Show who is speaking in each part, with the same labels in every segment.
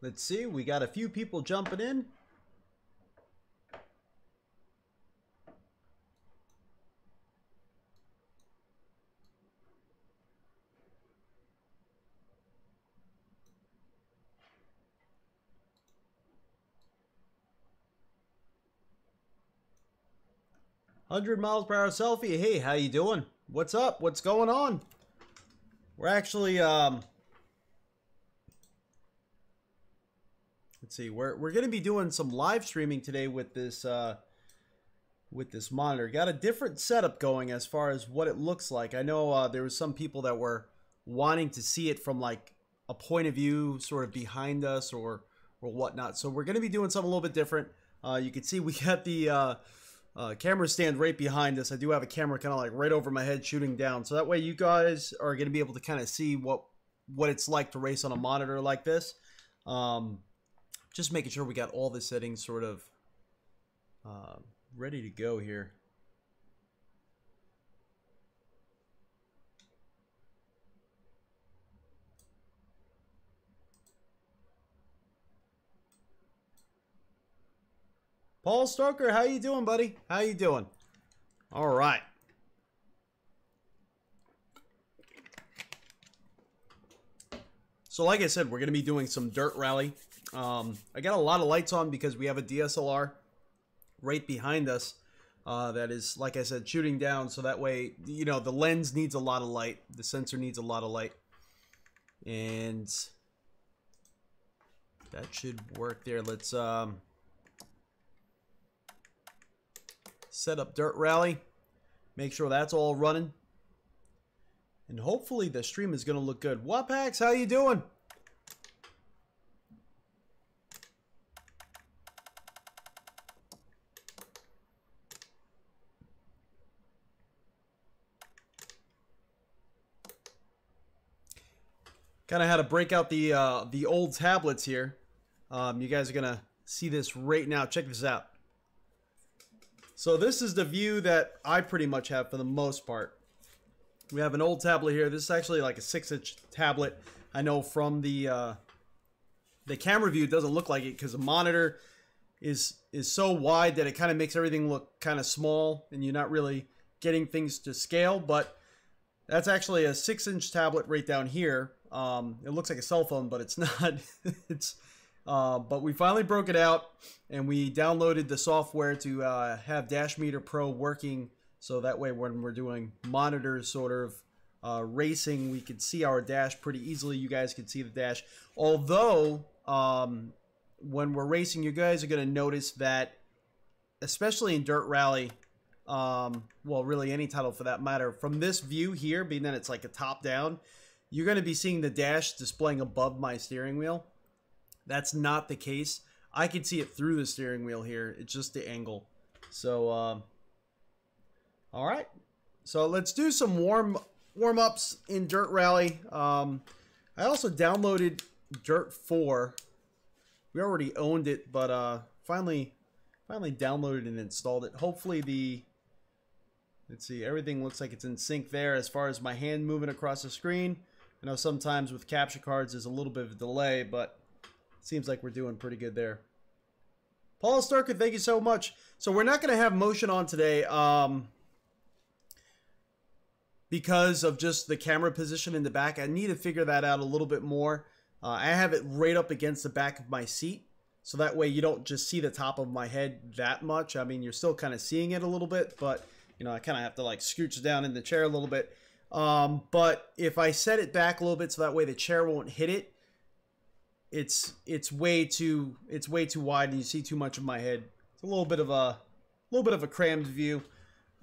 Speaker 1: Let's see, we got a few people jumping in. $100 mph selfie. Hey, how you doing? What's up? What's going on? We're actually let's see. We're going to be doing some live streaming today with this monitor. Got a different setup going as far as what it looks like. I know there was some people that were wanting to see it from like a point of view sort of behind us or whatnot. So we're going to be doing something a little bit different. You can see we got the camera stand right behind us. I do have a camera kind of like right over my head shooting down. So that way you guys are going to be able to kind of see what it's like to race on a monitor like this. Just making sure we got all the settings sort of ready to go here. Paul Stoker, how you doing, buddy? How you doing? All right. So like I said, we're going to be doing some dirt rally. I got a lot of lights on because we have a DSLR right behind us that is, like I said, shooting down. So that way, you know, the lens needs a lot of light. The sensor needs a lot of light. And that should work there. Let's set up dirt rally, make sure that's all running, and hopefully the stream is going to look good. Wapax, how you doing? Kind of had to break out the old tablets here. You guys are gonna see this right now. Check this out. So this is the view that I pretty much have for the most part. We have an old tablet here. This is actually like a 6-inch tablet. I know from the camera view it doesn't look like it because the monitor is so wide that it kind of makes everything look kind of small and you're not really getting things to scale. But that's actually a 6-inch tablet right down here. It looks like a cell phone, but it's not. But we finally broke it out and we downloaded the software to have Dash Meter Pro working, so that way when we're doing monitor sort of racing, we could see our dash pretty easily. You guys can see the dash. Although when we're racing, you guys are going to notice that, especially in Dirt Rally, well, really any title for that matter, from this view here, being that it's like a top down, you're going to be seeing the dash displaying above my steering wheel. That's not the case. I can see it through the steering wheel here. It's just the angle. So, all right. So let's do some warm-ups in Dirt Rally. I also downloaded Dirt 4. We already owned it, but finally downloaded and installed it. Hopefully let's see, everything looks like it's in sync there as far as my hand moving across the screen. I know sometimes with capture cards there's a little bit of a delay, but seems like we're doing pretty good there. Paul Starker, thank you so much. So we're not going to have motion on today because of just the camera position in the back. I need to figure that out a little bit more. I have it right up against the back of my seat, so that way you don't just see the top of my head that much. I mean, you're still kind of seeing it a little bit, but you know, I kind of have to like scooch down in the chair a little bit. But if I set it back a little bit so that way the chair won't hit it, it's way too wide and you see too much of my head. It's a little bit of a crammed view.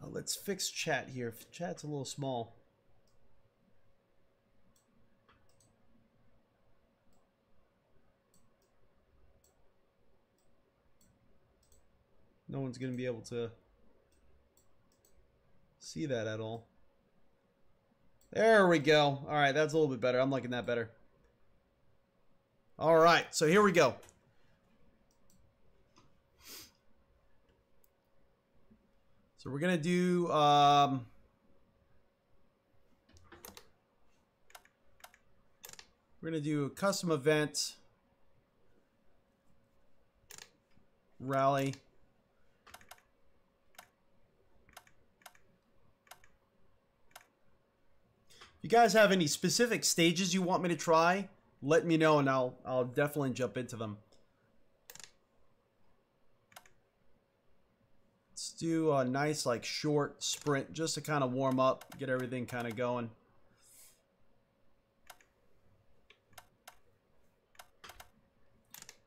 Speaker 1: Let's fix chat here. Chat's a little small. No one's gonna be able to see that at all. There we go. All right, that's a little bit better. I'm liking that better. All right, so here we go. So we're gonna do a custom event. rally. If you guys have any specific stages you want me to try, let me know and I'll definitely jump into them. Let's do a nice like short sprint just to kind of warm up, get everything kind of going.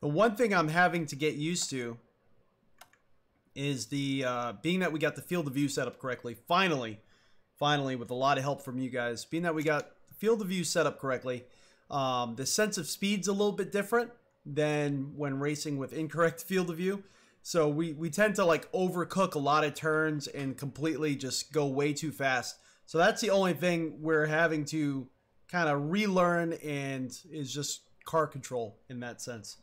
Speaker 1: The one thing I'm having to get used to is the being that we got the field of view set up correctly. Finally, with a lot of help from you guys, being that we got the field of view set up correctly, the sense of speed's a little bit different than when racing with incorrect field of view. So we tend to like overcook a lot of turns and completely just go way too fast. So that's the only thing we're having to kind of relearn, and is just car control in that sense.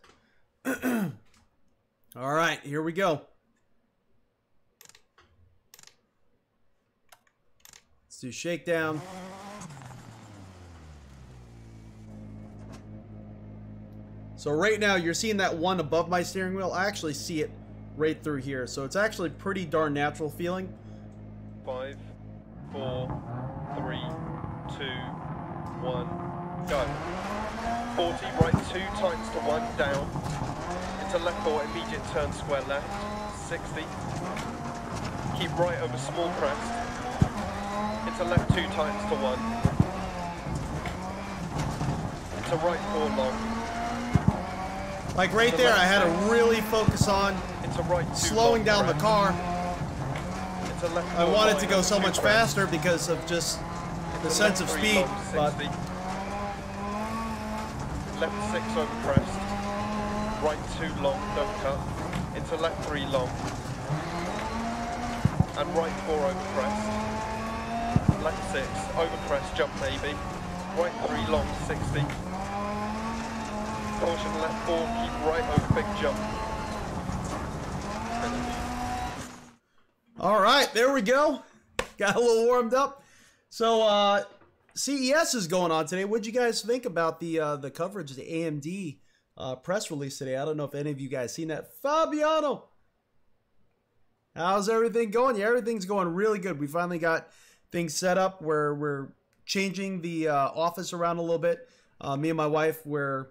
Speaker 1: All right, here we go. Let's do shakedown. So right now you're seeing that one above my steering wheel. I actually see it right through here. So it's actually pretty darn natural feeling.
Speaker 2: 5, 4, 3, 2, 1, go. 40, right 2 times to 1, down. Into left 4, immediate turn square left. 60. Keep right over small crest. Into left 2 times to 1. Into right 4 long.
Speaker 1: Like right there, I had to really focus on slowing down the car. I wanted to go so much faster because of just the sense of speed, but
Speaker 2: left 6 over crest, right 2 long, don't cut, into left 3 long, and right 4 over crest, left 6, over crest, jump maybe, right 3 long, 60, caution left 4, keep right over big jump.
Speaker 1: Alright, there we go. Got a little warmed up. So, CES is going on today. What'd you guys think about the coverage of the AMD press release today? I don't know if any of you guys seen that. Fabiano! How's everything going? Yeah, everything's going really good. We finally got things set up where we're changing the office around a little bit. Me and my wife, we're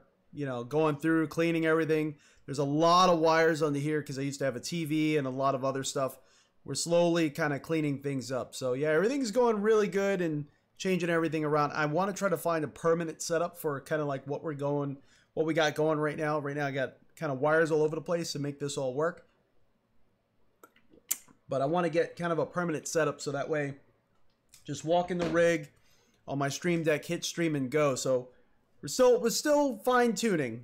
Speaker 1: going through, cleaning everything. There's a lot of wires under here because I used to have a TV and a lot of other stuff. We're slowly kind of cleaning things up. So yeah, everything's going really good and changing everything around. I want to try to find a permanent setup for kind of like what we got going right now. Right now I got kind of wires all over the place to make this all work. But I want to get kind of a permanent setup so that way just walk in the rig on my Stream Deck, hit stream and go. So we're still fine tuning.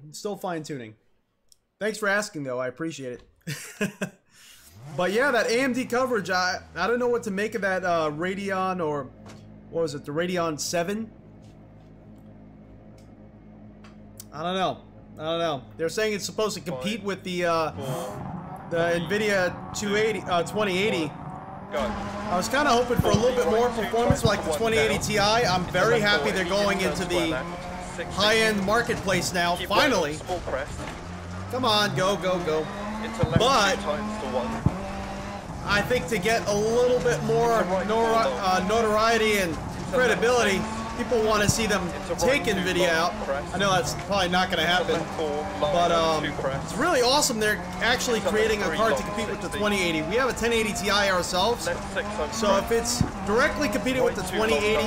Speaker 1: Thanks for asking though. I appreciate it. But yeah, that AMD coverage, I don't know what to make of that Radeon, or what was it, the Radeon 7? I don't know. They're saying it's supposed to compete with the NVIDIA 2080. I was kind of hoping for a little bit more performance like the 2080 Ti. I'm very happy they're going into the high-end marketplace now, finally. Come on, go. But I think to get a little bit more notoriety and credibility, people want to see them take NVIDIA out. I know that's probably not going to happen, but it's really awesome they're actually creating a card to compete with the 2080. We have a 1080 Ti ourselves, so if it's directly competing with the 2080,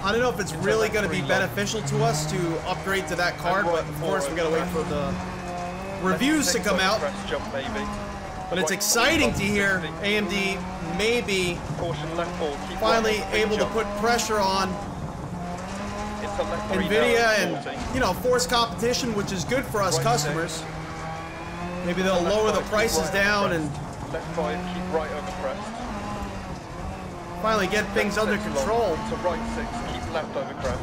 Speaker 1: I don't know if it's really going to be beneficial to us to upgrade to that card, but of course we got to wait for the reviews to come out. But it's exciting to hear AMD maybe finally able to put pressure on NVIDIA and, force competition, which is good for us customers. Maybe they'll lower the prices down and finally get things under control.
Speaker 2: Right 6, keep left over crest.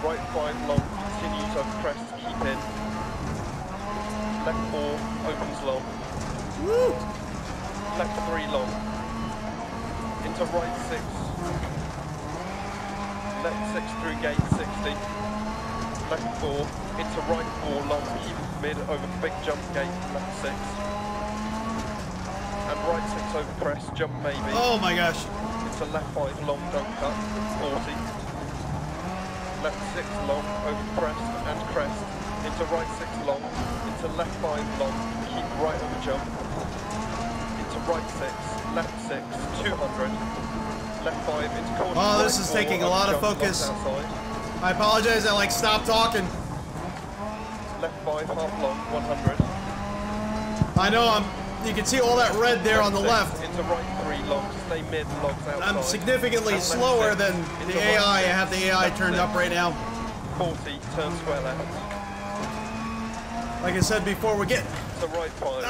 Speaker 2: Right 5 long, continues over crest, keep in. Left 4 opens long.
Speaker 1: Woo!
Speaker 2: Left 3 long. Into right 6. Left 6 through gate 60. left 4, into right 4 long, keep mid over big jump gate, left 6. And right 6 over crest, jump maybe.
Speaker 1: Oh my gosh.
Speaker 2: Into left 5 long, don't cut, 40. Left 6 long, over crest and crest. Into right 6 long, into left 5 long, keep right over jump. Into right 6, left 6, 200. Left 5 into caution.
Speaker 1: Oh,
Speaker 2: right
Speaker 1: this is
Speaker 2: 4,
Speaker 1: taking a lot of
Speaker 2: jump,
Speaker 1: focus.
Speaker 2: outside.
Speaker 1: I apologize, I like stopped talking.
Speaker 2: Left 5, half long, 100.
Speaker 1: I know you can see all that red there on the left.
Speaker 2: Into right 3 long, stay mid, logs outside.
Speaker 1: I'm significantly
Speaker 2: And
Speaker 1: slower
Speaker 2: left 6,
Speaker 1: than
Speaker 2: into
Speaker 1: the
Speaker 2: right
Speaker 1: AI. I
Speaker 2: 6,
Speaker 1: have the AI
Speaker 2: left
Speaker 1: turned
Speaker 2: 6,
Speaker 1: up right now.
Speaker 2: 40, turn square left.
Speaker 1: Like I said before, we're getting
Speaker 2: To right 5,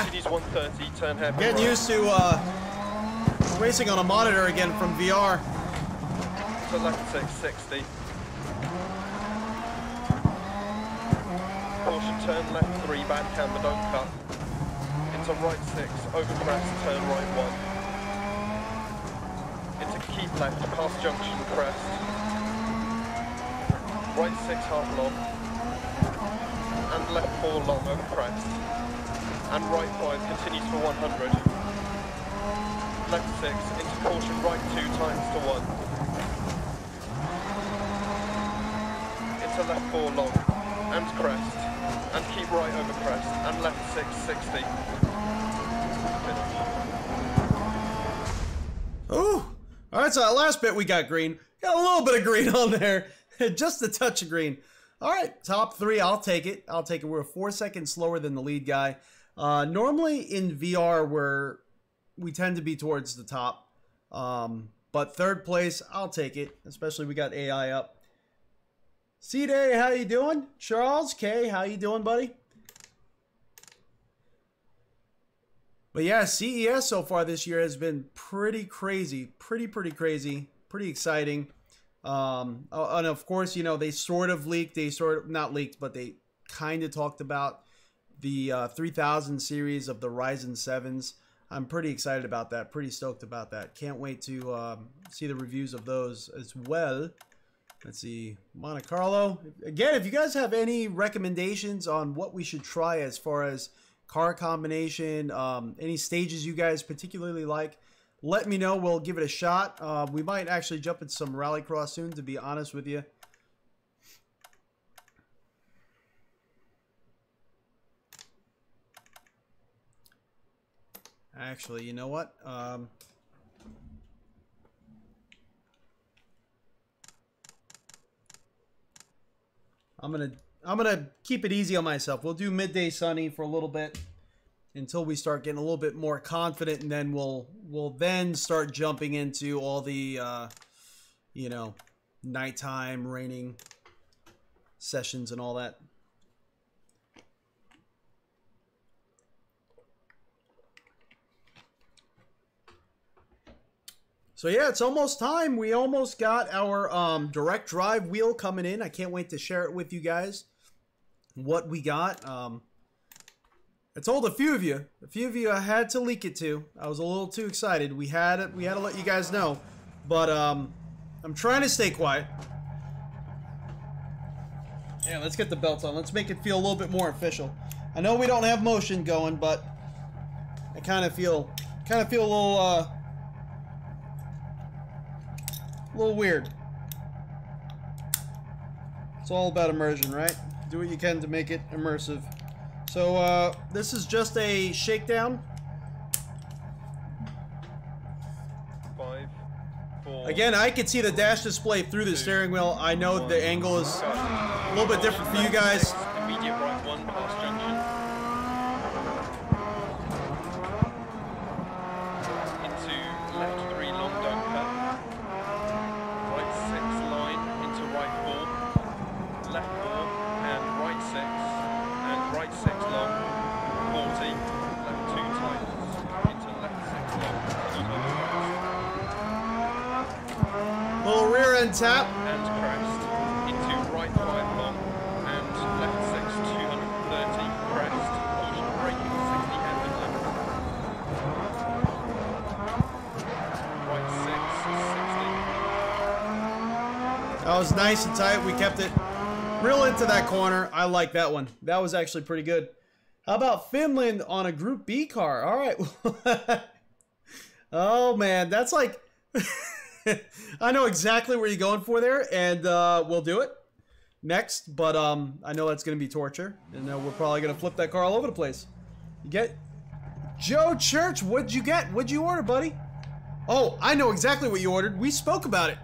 Speaker 2: continues 130, turn hairpin
Speaker 1: getting
Speaker 2: right.
Speaker 1: used to racing on a monitor again from VR.
Speaker 2: To left 6, 60. Caution, turn left 3, bad camber, don't cut. Into right 6, over crest, turn right 1. Into keep left, past junction, crest. Right 6, half long. And left 4 long, over crest. And right 5 continues for 100. Left 6, into caution, right 2 times to 1. Into left 4 long, and crest. And keep right over crest, and left 6, 60.
Speaker 1: Ooh! Alright, so that last bit we got green. Got a little bit of green on there. Just a touch of green. Alright, top 3, I'll take it. I'll take it. We're 4 seconds slower than the lead guy. Normally in VR, we tend to be towards the top. But third place, I'll take it. Especially we got AI up. C-Day, how you doing? Charles, K, how you doing, buddy? But yeah, CES so far this year has been pretty crazy. Pretty crazy. Pretty exciting. And of course, you know, they sort of leaked. Not leaked, but they kind of talked about the 3000 series of the Ryzen 7s. I'm pretty excited about that. Pretty stoked about that. Can't wait to see the reviews of those as well. Let's see, Monte Carlo. Again, if you guys have any recommendations on what we should try as far as car combination, any stages you guys particularly like, let me know. We'll give it a shot. We might actually jump into some rallycross soon, to be honest with you. Actually, you know what? I'm gonna keep it easy on myself. We'll do midday sunny for a little bit until we start getting a little bit more confident, and then we'll then start jumping into all the you know, nighttime raining sessions and all that. So yeah, it's almost time. We almost got our direct drive wheel coming in. I can't wait to share it with you guys. What we got. I told a few of you I had to leak it to. I was a little too excited. We had to let you guys know. But I'm trying to stay quiet. Yeah, let's get the belts on. Let's make it feel a little bit more official. I know we don't have motion going, but I kind of feel a little weird. It's all about immersion, right? Do what you can to make it immersive. So this is just a shakedown.
Speaker 2: 5, 4.
Speaker 1: Again, I can see the dash display through the steering wheel. I know the angle is a little bit different for you guys.
Speaker 2: Immediate right 1 past junction. Into left 3 long, don't cut. Right 6 line into right 4. Left 4 and right 6. And right 6 long. 40. Left 2 tight. Into left 6 long.
Speaker 1: Little rear end tap.
Speaker 2: And crest. Into right 5 long. And left 6 230. Crest. Caution braking 60 hairpin left. Right 6 60.
Speaker 1: That was nice and tight. We kept it Real into that corner. I like that one. That was actually pretty good. How about Finland on a Group B car? All right. Oh, man. That's like... I know exactly where you're going for there, and we'll do it next. But I know that's going to be torture, and we're probably going to flip that car all over the place. You get... Joe Church, what'd you get? What'd you order, buddy? Oh, I know exactly what you ordered. We spoke about it.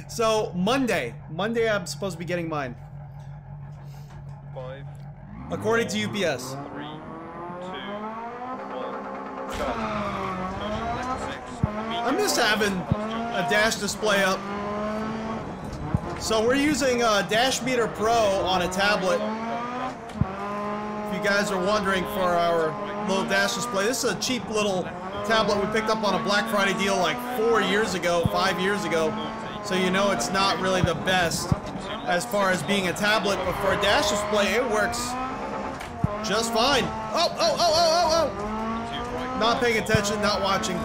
Speaker 1: So, Monday I'm supposed to be getting mine.
Speaker 2: 5,
Speaker 1: according to UPS.
Speaker 2: 3, 2, 1, go.
Speaker 1: I'm just having a dash display up. So we're using Dash Meter Pro on a tablet. If you guys are wondering, for our little dash display, this is a cheap little tablet we picked up on a Black Friday deal like 4 years ago, 5 years ago. So you know it's not really the best as far as being a tablet, but for a dash display, it works just fine. Oh. Not paying attention, not watching.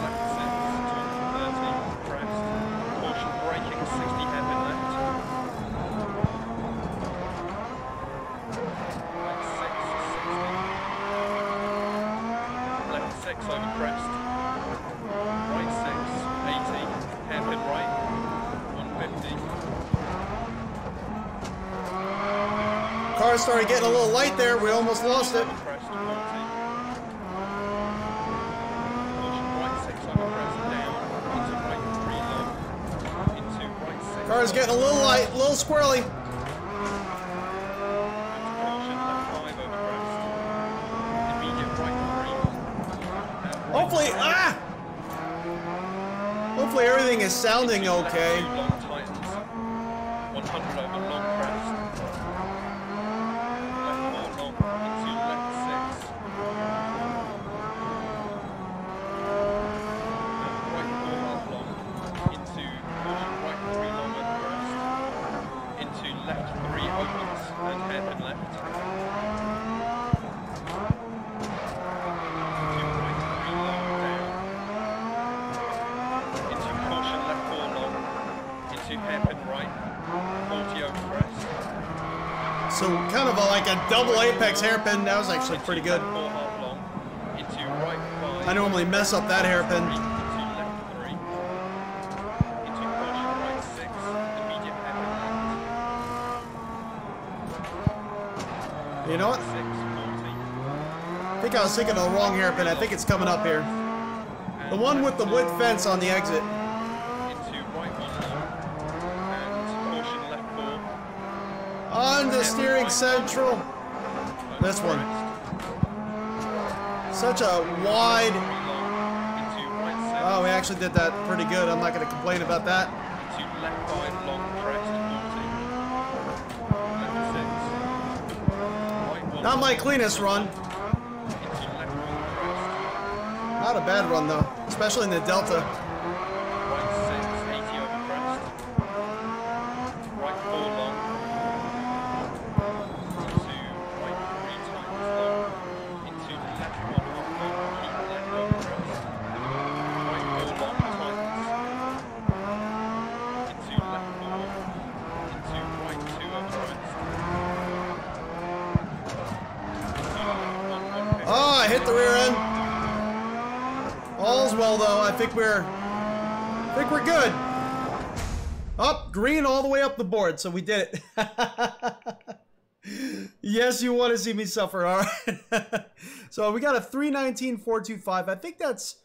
Speaker 1: Car started getting a little light there. We almost lost it. Car's getting a little light, a little squirrely. Hopefully, hopefully everything is sounding okay.
Speaker 2: 100 over long crest. Left 4 long into left 6. Right 4 half long into caution right 3 long over crest. Into left 3 opens and hairpin left. Into right 3 long down. Into caution left 4 long. Into hairpin right. 40 over crest.
Speaker 1: So kind of like a double apex hairpin. That was actually pretty good.
Speaker 2: 4 half long. Into right 5.
Speaker 1: I normally mess up that hairpin.
Speaker 2: Into left 3. Into caution right 6. Immediate hairpin left.
Speaker 1: You know what?
Speaker 2: 6, 40.
Speaker 1: I think I was thinking of the wrong hairpin. I think it's coming up here. The one with the wood fence on the exit.
Speaker 2: Into right 1 long. And caution left 4.
Speaker 1: On the steering central. This one. Such a wide. Oh, we actually did that pretty good. I'm not going to complain about that.
Speaker 2: Into left 5 long crest 40. Left 6. Right 1.
Speaker 1: Not my cleanest run.
Speaker 2: Into left 1 crest.
Speaker 1: Not a bad run though, especially in the Delta.
Speaker 2: Right 6, 80 over crest. Right 4 long. Into right 3 times long. Into left 1 half long. Keep left over crest. Right 4 long tightens. Into left 4. Into right 2 over crest. Into left 1
Speaker 1: Oh, I hit the rear end. All's well though. I think we're good. Up, green all the way up the board, so we did it. Yes, you want to see me suffer, all right. So we got a 319.425. I think that's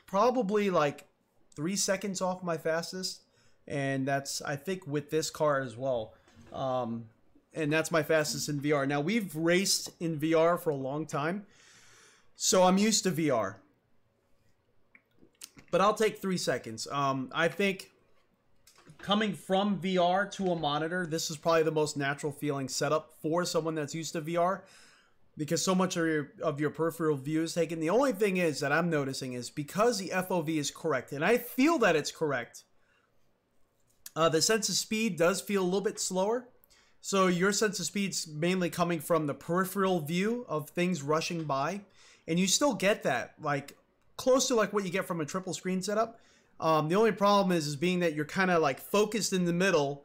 Speaker 1: probably like 3 seconds off my fastest, and that's I think with this car as well. And that's my fastest in VR. Now we've raced in VR for a long time, so I'm used to VR. But I'll take 3 seconds. I think coming from VR to a monitor, this is probably the most natural feeling setup for someone that's used to VR, because so much of your peripheral view is taken. The only thing is that I'm noticing is because the FOV is correct, and I feel that it's correct, the sense of speed does feel a little bit slower. So your sense of speed's mainly coming from the peripheral view of things rushing by, and you still get that, like, close to like what you get from a triple screen setup. The only problem is being that you're kind of like focused in the middle,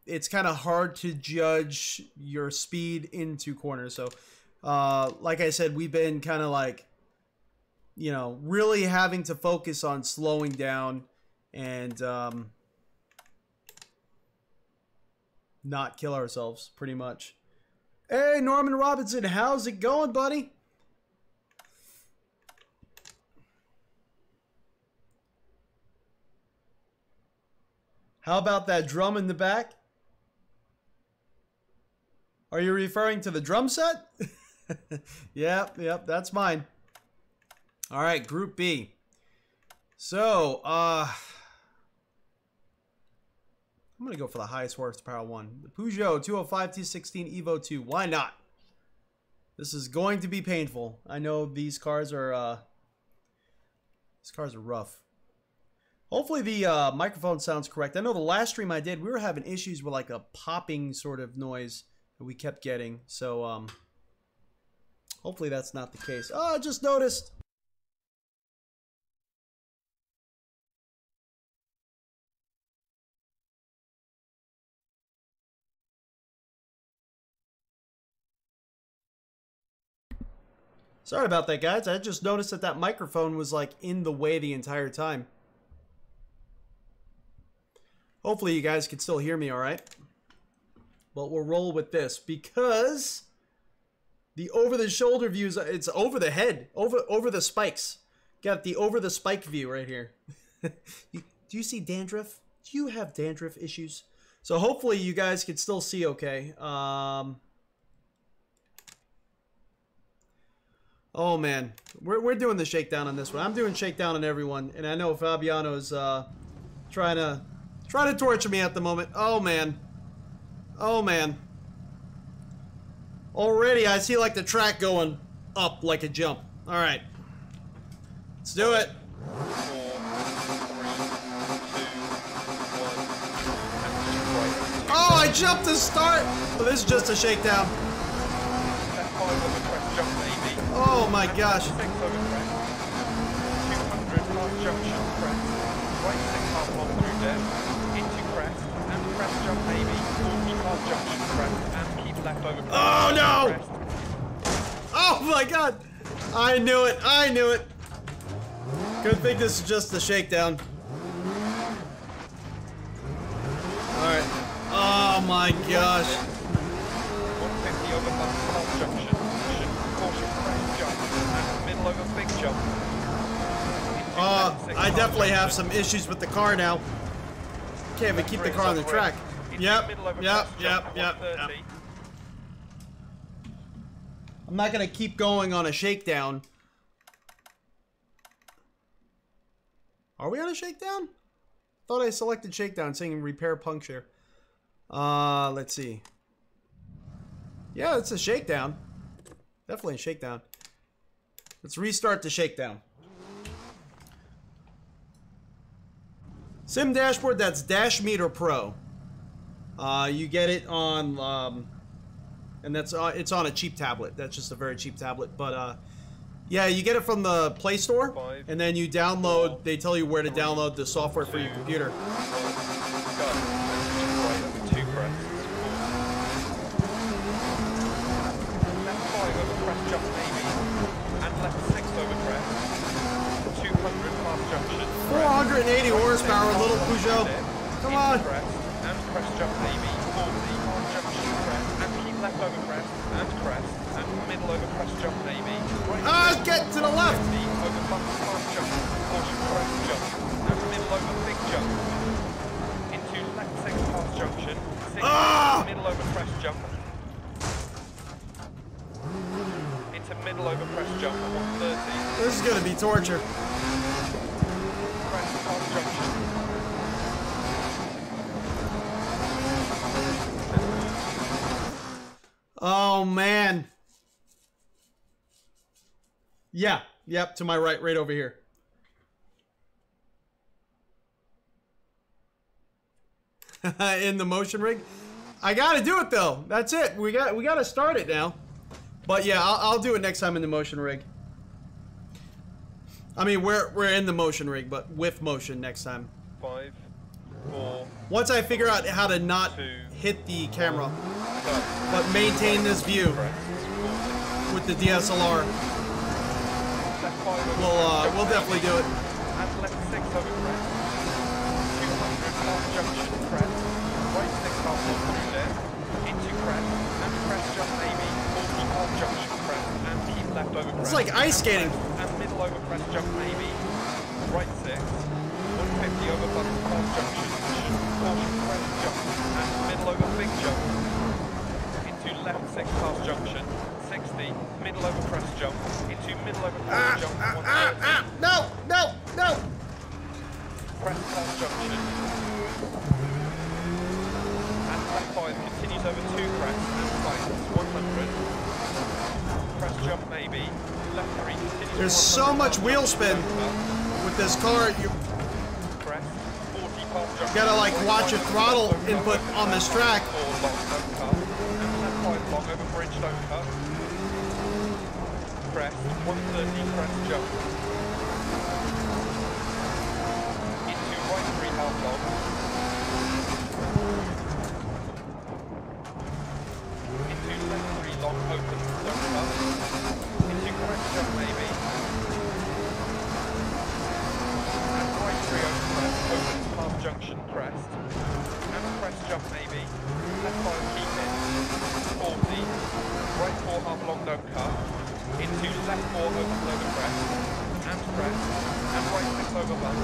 Speaker 1: it's kind of hard to judge your speed into corners. So, like I said, we've been kind of like, you know, really having to focus on slowing down and not kill ourselves, pretty much. Hey, Norman Robinson, how's it going, buddy? How about that drum in the back? Are you referring to the drum set? Yep, that's mine. All right, Group B. So, I'm going to go for the highest horsepower one. The Peugeot 205 T16 Evo 2. Why not? This is going to be painful. I know these cars are rough. Hopefully the microphone sounds correct. I know the last stream I did, we were having issues with like a popping sort of noise that we kept getting. So, hopefully that's not the case. Oh, I just noticed. Sorry about that, guys. I just noticed that that microphone was like in the way the entire time. Hopefully you guys can still hear me all right. But we'll roll with this because the over-the-shoulder views, it's over the head, over the spikes. Got the over-the-spike view right here. Do you see dandruff? Do you have dandruff issues? So hopefully you guys can still see okay. Oh man, we're doing the shakedown on this one. I'm doing shakedown on everyone, and I know Fabiano's trying to torture me at the moment. Oh man, oh man. Already I see like the track going up like a jump. All right, let's do it.
Speaker 2: 4, 3, 2, 1.
Speaker 1: Oh, I jumped to start. Oh, this is just a shakedown. Oh my gosh.
Speaker 2: 200 past junction, crest. Right 6 half mile through there, into crest, and crest jump maybe. 40 past junction, crest, and keep left over crest.
Speaker 1: Oh no!
Speaker 2: Crest.
Speaker 1: Oh my god! I knew it, I knew it. Good thing this is just a shakedown. Alright. Oh my gosh.
Speaker 2: 150 over past junction. Caution crest jump, and middle over big jump.
Speaker 1: I definitely have some issues with the car now. Can't even keep the car on the track. Yep. I'm not gonna keep going on a shakedown. Are we on a shakedown? Thought I selected shakedown saying repair puncture. Let's see. Yeah, it's a shakedown. Definitely a shakedown. Let's restart the shakedown. Sim dashboard, that's Dash Meter Pro. You get it on, and that's it's on a cheap tablet. That's just a very cheap tablet. But yeah, you get it from the Play Store, and then you download. They tell you where to download the software for your computer.
Speaker 2: Jump maybe, and left 6 over crest, 200 past junction,
Speaker 1: 480 horsepower, little Peugeot. Come on.
Speaker 2: Crest, and crest jump maybe, 40 past junction, crest, and keep left over crest, and middle over crest jump maybe. Right
Speaker 1: Get to the left.
Speaker 2: 50 over bump past jump, caution crest jump, and middle over big jump. Into left 6 past junction, 6 middle over crest jump. To middle over crest jump at 130.
Speaker 1: This is gonna be torture.
Speaker 2: Crest past junction.
Speaker 1: Oh man. Yeah, yep, to my right, right over here. In the motion rig. I gotta do it though. That's it. We gotta start it now. But yeah, I'll do it next time in the motion rig. I mean, we're in the motion rig, but with motion next time.
Speaker 2: 5, 4,
Speaker 1: Once I figure out how to not hit the camera, but maintain this view with the DSLR, we'll definitely do it.
Speaker 2: And left 6 over crest. 200 past junction crest. Right 6 half long through there. Into crest. And crest jump maybe. 40 half junction crest. And keep left over crest.
Speaker 1: It's like ice skating.
Speaker 2: And middle over crest jump maybe. Right 6. 150 over button past junction. Caution crest jump. And middle over big jump. Into left 6 past junction. 60. Middle over crest jump. Into middle over crest jump. 130.
Speaker 1: No!
Speaker 2: Crest past junction. And left 5 continues over 2 crests and tightens 100. Crest jump maybe. Left 3 continues.
Speaker 1: There's so much wheel spin with this car. You
Speaker 2: crest 40 past junction.
Speaker 1: gotta like watch your throttle input on this track.
Speaker 2: 4 long don't cut. And left 5 long over bridge don't cut. Crest 130 crest jump. Right 3 half long. Into left 3 long open, don't cut. Into correct jump maybe. And right 3 over crest, open half junction crest. And crest jump maybe. Left 5 keep in. 40. Right 4 half long don't cut. Into left 4 open over crest. And crest. And right 6 over bump.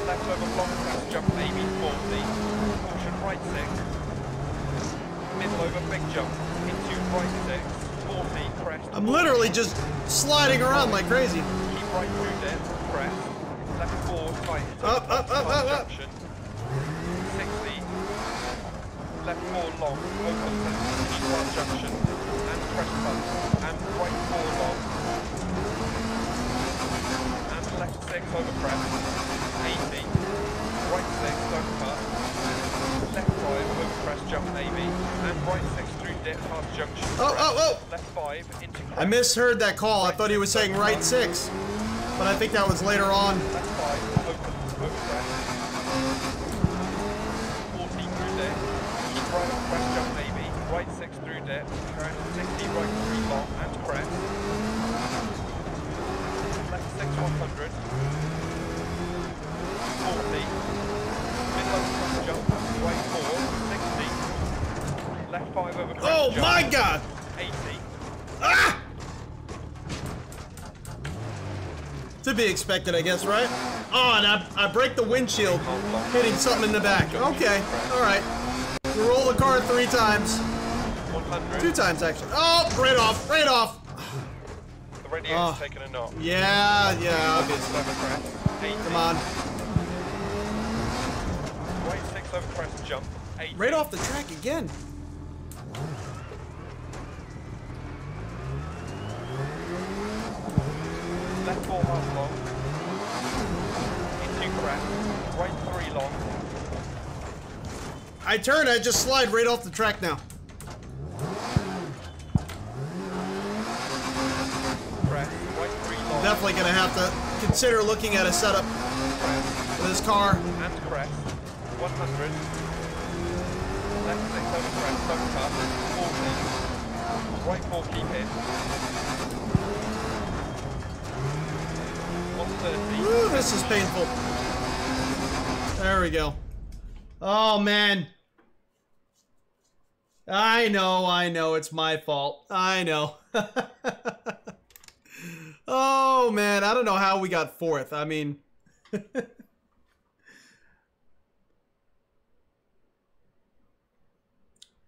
Speaker 2: Left over long crest jump maybe 40. Caution right 6. Middle over big jump into right 6. 40 crest.
Speaker 1: I'm literally just sliding around like crazy.
Speaker 2: Keep right through there. Crest. Left 4 tight.
Speaker 1: Up.
Speaker 2: Junction. 60. Left 4 long. Open past junction. And crest bump. And right 4 long. And left 6 over crest. 80, right 6, don't cut, left 5 over crest jump maybe, and right 6 through dip past junction. Left 5 into crest.
Speaker 1: I misheard that call. I thought he was saying right 6, but I think that was later on.
Speaker 2: Left 5 open over crest. 40 through dip, keep right on crest jump maybe, right 6 through dip, crest 60 right 3 long and crest. Left 6 100. 40, middle over crest jump, right 4, 60, left 5 over crest
Speaker 1: Oh
Speaker 2: jump,
Speaker 1: my god!
Speaker 2: 80.
Speaker 1: Ah! To be expected, I guess, right? Oh, and I break the windshield, hitting something in the back. Okay, alright. We roll the car 3 times.
Speaker 2: 100.
Speaker 1: 2 times, actually. Oh, right off.
Speaker 2: The radiator's taken a knock.
Speaker 1: Yeah, obviously.
Speaker 2: Over crest, 80.
Speaker 1: Come on.
Speaker 2: Right 6 over crest jump, 80.
Speaker 1: Right off the track again.
Speaker 2: Left 4 half long. Into crest, right 3 long.
Speaker 1: I turn, I just slide right off the track now.
Speaker 2: Crest, right 3 long.
Speaker 1: Definitely gonna have to consider looking at a setup for this car.
Speaker 2: And crest, 100. Left 6 over crest, don't cut, 40. Right 4 keep in. 130.
Speaker 1: Woo, this is painful. There we go. Oh, man. I know, it's my fault. I know. Oh, man, I don't know how we got 4th. I mean...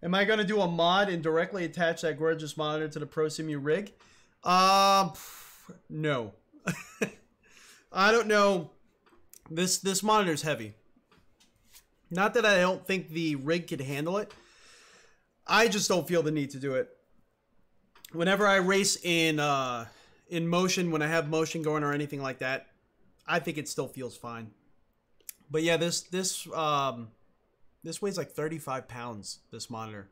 Speaker 1: Am I going to do a mod and directly attach that gorgeous monitor to the Prosimu rig? No. I don't know. This monitor's heavy. Not that I don't think the rig could handle it. I just don't feel the need to do it. Whenever I race in motion, when I have motion going or anything like that, I think it still feels fine. But yeah, this weighs like 35 pounds, this monitor.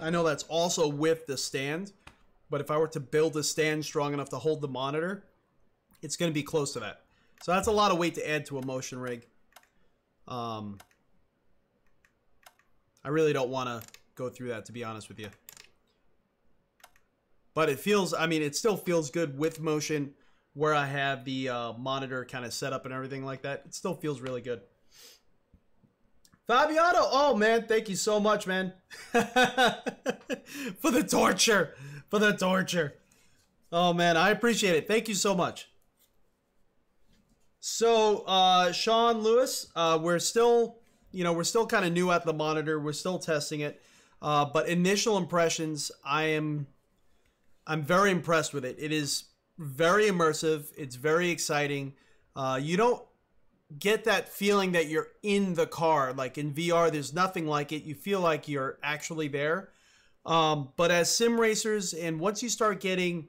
Speaker 1: I know that's also with the stand, but if I were to build a stand strong enough to hold the monitor, it's going to be close to that. So that's a lot of weight to add to a motion rig. I really don't want to go through that, to be honest with you. But it feels, I mean, it still feels good with motion where I have the monitor kind of set up and everything like that. It still feels really good. Fabiano, oh man, thank you so much, man. For the torture. For the torture. Oh man, I appreciate it. Thank you so much. So, Sean Lewis, we're still kind of new at the monitor. We're still testing it. But initial impressions, I'm very impressed with it. It is very immersive. It's very exciting. You don't get that feeling that you're in the car. Like in VR, there's nothing like it. You feel like you're actually there. But as sim racers, and once you start getting,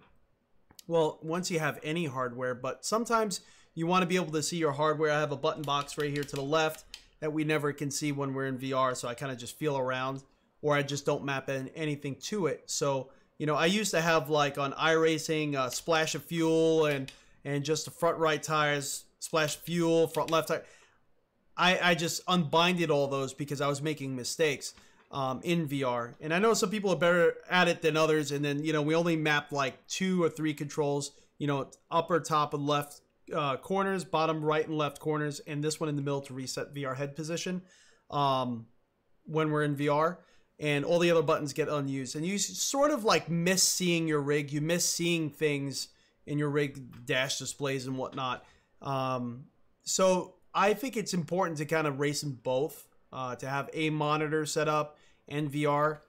Speaker 1: well, once you have any hardware, but sometimes you want to be able to see your hardware. I have a button box right here to the left that we never can see when we're in VR. So I kind of just feel around, or I just don't map anything to it. So, you know, I used to have, like on iRacing, a splash of fuel and just the front right tires, splash fuel, front left tire. I just unbinded all those because I was making mistakes in VR. And I know some people are better at it than others. And then, you know, we only mapped like 2 or 3 controls, you know, upper, top, and left corners, bottom, right, and left corners, and this one in the middle to reset VR head position when we're in VR. And all the other buttons get unused. And you sort of like miss seeing your rig. You miss seeing things in your rig, dash displays and whatnot. So I think it's important to kind of race in both, to have a monitor set up and VR.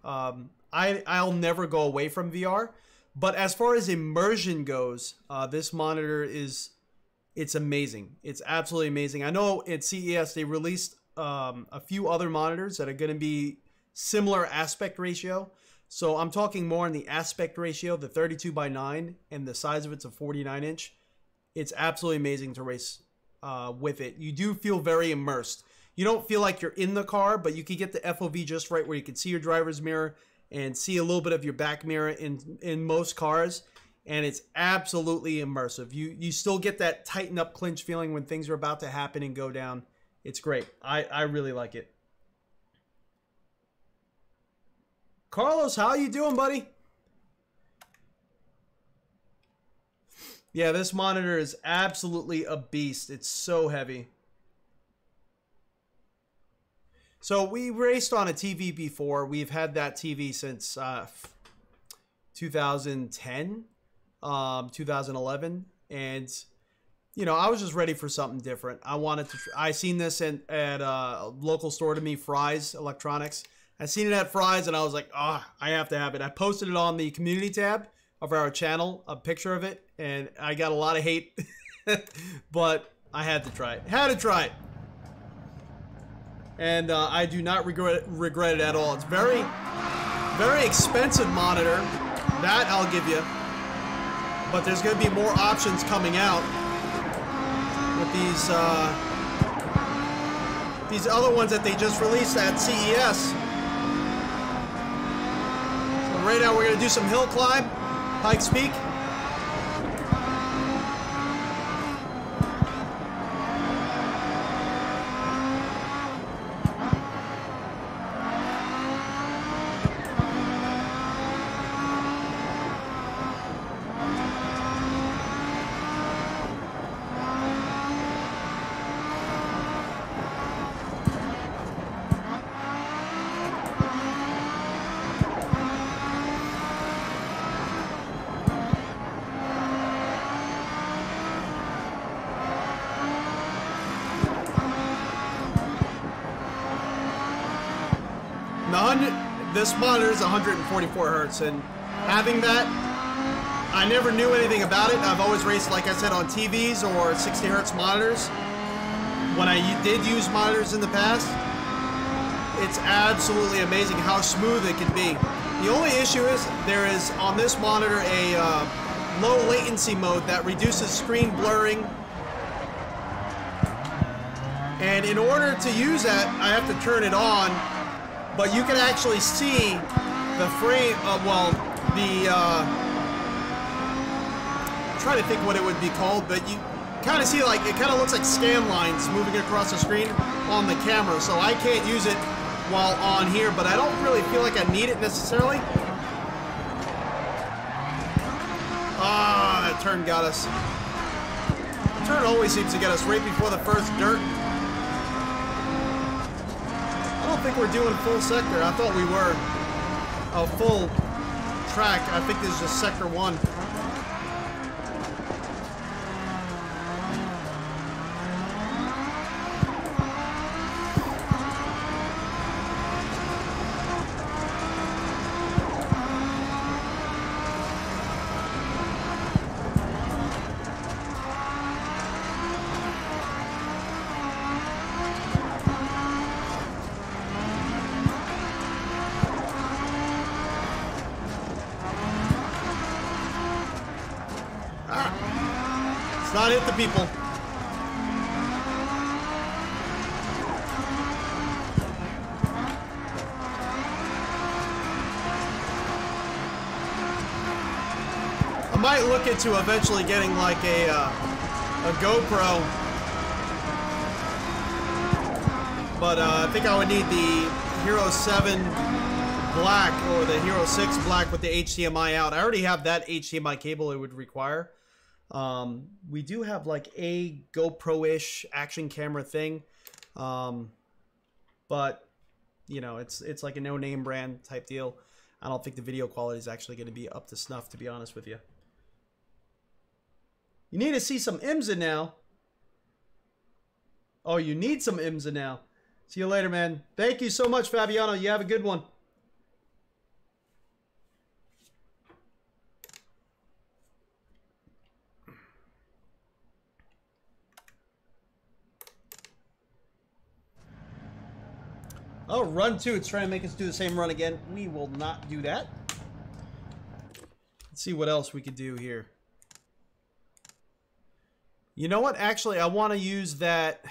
Speaker 1: I'll never go away from VR. But as far as immersion goes, this monitor it's amazing. It's absolutely amazing. I know at CES they released a few other monitors that are going to be similar aspect ratio. So I'm talking more on the aspect ratio, the 32:9, and the size of it's a 49-inch. It's absolutely amazing to race with it. You do feel very immersed. You don't feel like you're in the car, but you can get the FOV just right where you can see your driver's mirror and see a little bit of your back mirror in most cars. And it's absolutely immersive. You still get that tighten up clinch feeling when things are about to happen and go down. It's great. I really like it. Carlos, how you doing, buddy? Yeah, this monitor is absolutely a beast. It's so heavy. So we raced on a TV before. We've had that TV since 2010. 2011, and you know, I was just ready for something different. I seen this at a local store to me, Fry's Electronics. I seen it at Fry's and I was like, I have to have it. I posted it on the community tab of our channel, a picture of it, and I got a lot of hate, but I had to try it. And I do not regret it at all. It's very, very expensive monitor, that I'll give you. But there's going to be more options coming out with these other ones that they just released at CES. So right now we're going to do some hill climb, Pikes Peak. This monitor is 144 hertz, and having that, I never knew anything about it. I've always raced, like I said, on TVs or 60 hertz monitors. When I did use monitors in the past, it's absolutely amazing how smooth it can be. The only issue is there is on this monitor a low latency mode that reduces screen blurring. And in order to use that, I have to turn it on. But you can actually see the frame, the trying to think what it would be called, but you kind of see like, it kind of looks like scan lines moving across the screen on the camera, so I can't use it while on here, but I don't really feel like I need it necessarily. Ah, that turn got us. The turn always seems to get us right before the first dirt. I don't think we're doing full sector. I thought we were. A full track. I think this is just sector 1. Not hit the people. I might look into eventually getting like a GoPro, but I think I would need the Hero 7 Black or the Hero 6 Black with the HDMI out. I already have that HDMI cable it would require. We do have like a GoPro-ish action camera thing, but you know, it's like a no-name brand type deal. I don't think the video quality is actually going to be up to snuff, to be honest with you. You need to see some IMSA now. Oh, you need some IMSA now. See you later, man. Thank you so much, Fabiano. You have a good one. Oh, run 2. It's trying to make us do the same run again. We will not do that. Let's see what else we could do here. You know what? Actually, I want to use that.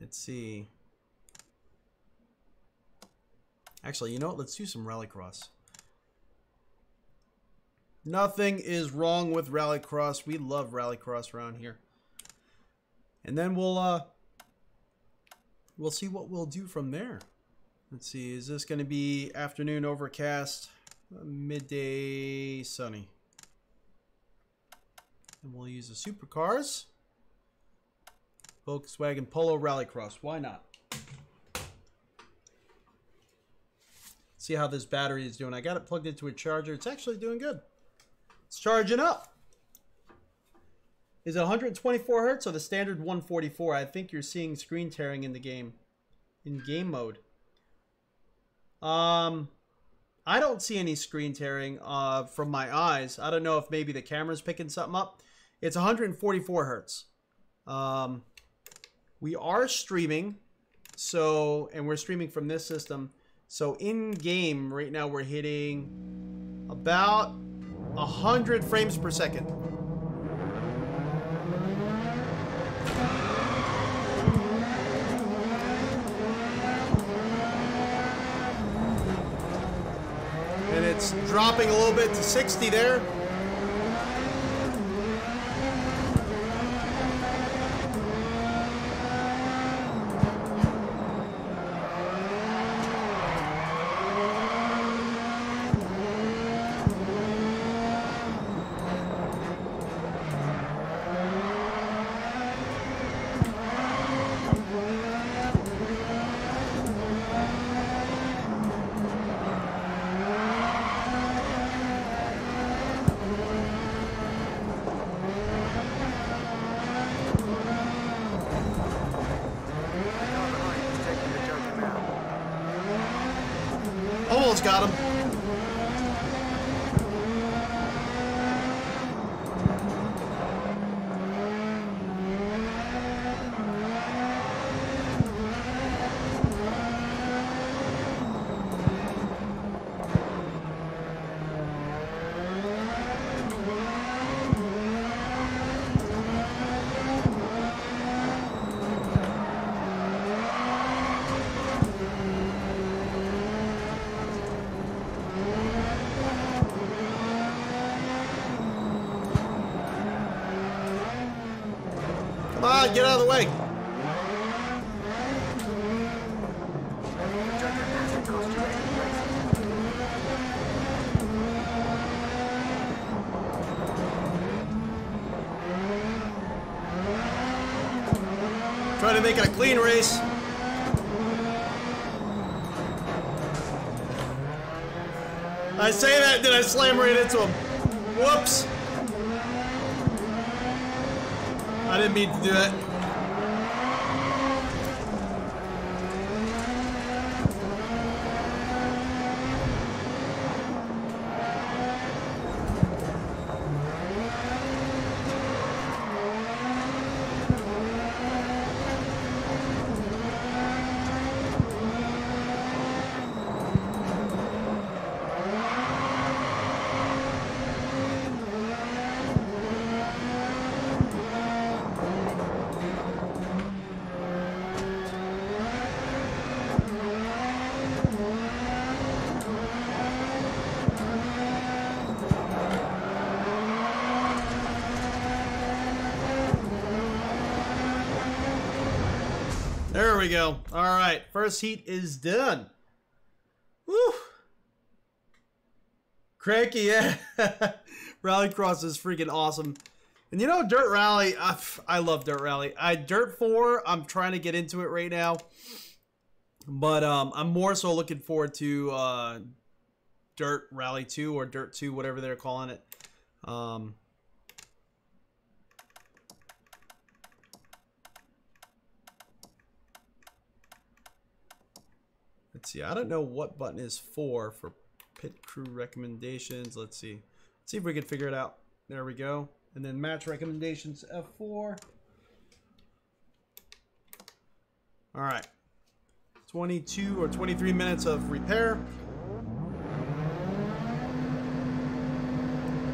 Speaker 1: Let's see. Actually, you know what? Let's do some rallycross. Nothing is wrong with rallycross. We love rallycross around here. And then we'll see what we'll do from there. Let's see, is this going to be afternoon overcast, midday sunny? And we'll use the supercars. Volkswagen Polo Rallycross. Why not? See how this battery is doing. I got it plugged into a charger. It's actually doing good. It's charging up. Is it 124 hertz or the standard 144? I think you're seeing screen tearing in the game. In game mode. I don't see any screen tearing from my eyes. I don't know if maybe the camera's picking something up. It's 144 hertz. We are streaming. And we're streaming from this system. So in game right now we're hitting about 100 frames per second. And it's dropping a little bit to 60 there. Almost got him. Come on, get out of the way. Try to make it a clean race. I say that, then I slam right into him. Whoops. I didn't mean to do that. There we go. All right, first heat is done. Woo! Cranky, yeah. Rallycross is freaking awesome. And you know, Dirt Rally, I love Dirt Rally. Dirt 4, I'm trying to get into it right now. But I'm more so looking forward to Dirt Rally 2 or Dirt 2, whatever they're calling it. Let's see. I don't know what button is for pit crew recommendations. Let's see. Let's see if we can figure it out. There we go. And then match recommendations F4. All right. 22 or 23 minutes of repair.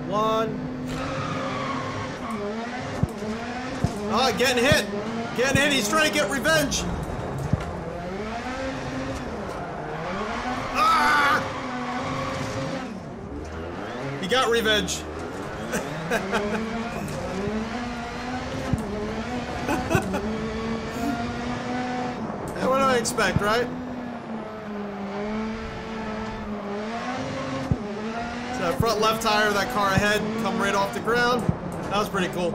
Speaker 1: 1. Oh, getting hit. Getting hit. He's trying to get revenge. He got revenge. What do I expect, right? So that front left tire of that car ahead come right off the ground. That was pretty cool.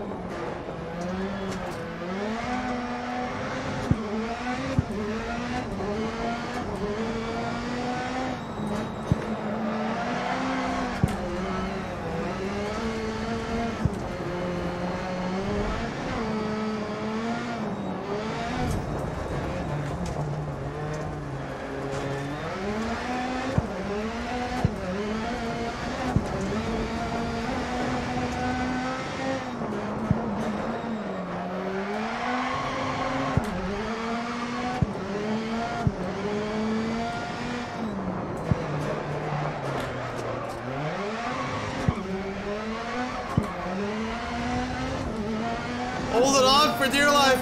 Speaker 1: Hold it on for dear life.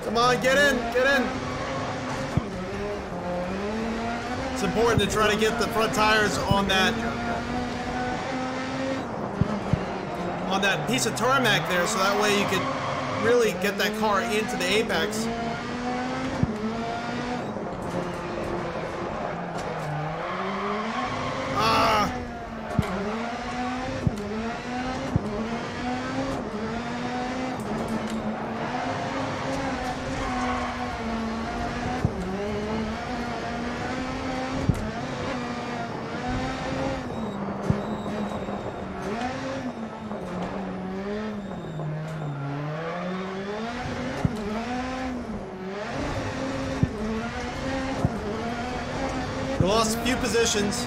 Speaker 1: Come on, get in, get in. It's important to try to get the front tires on that piece of tarmac there, so that way you could really get that car into the apex. We lost a few positions.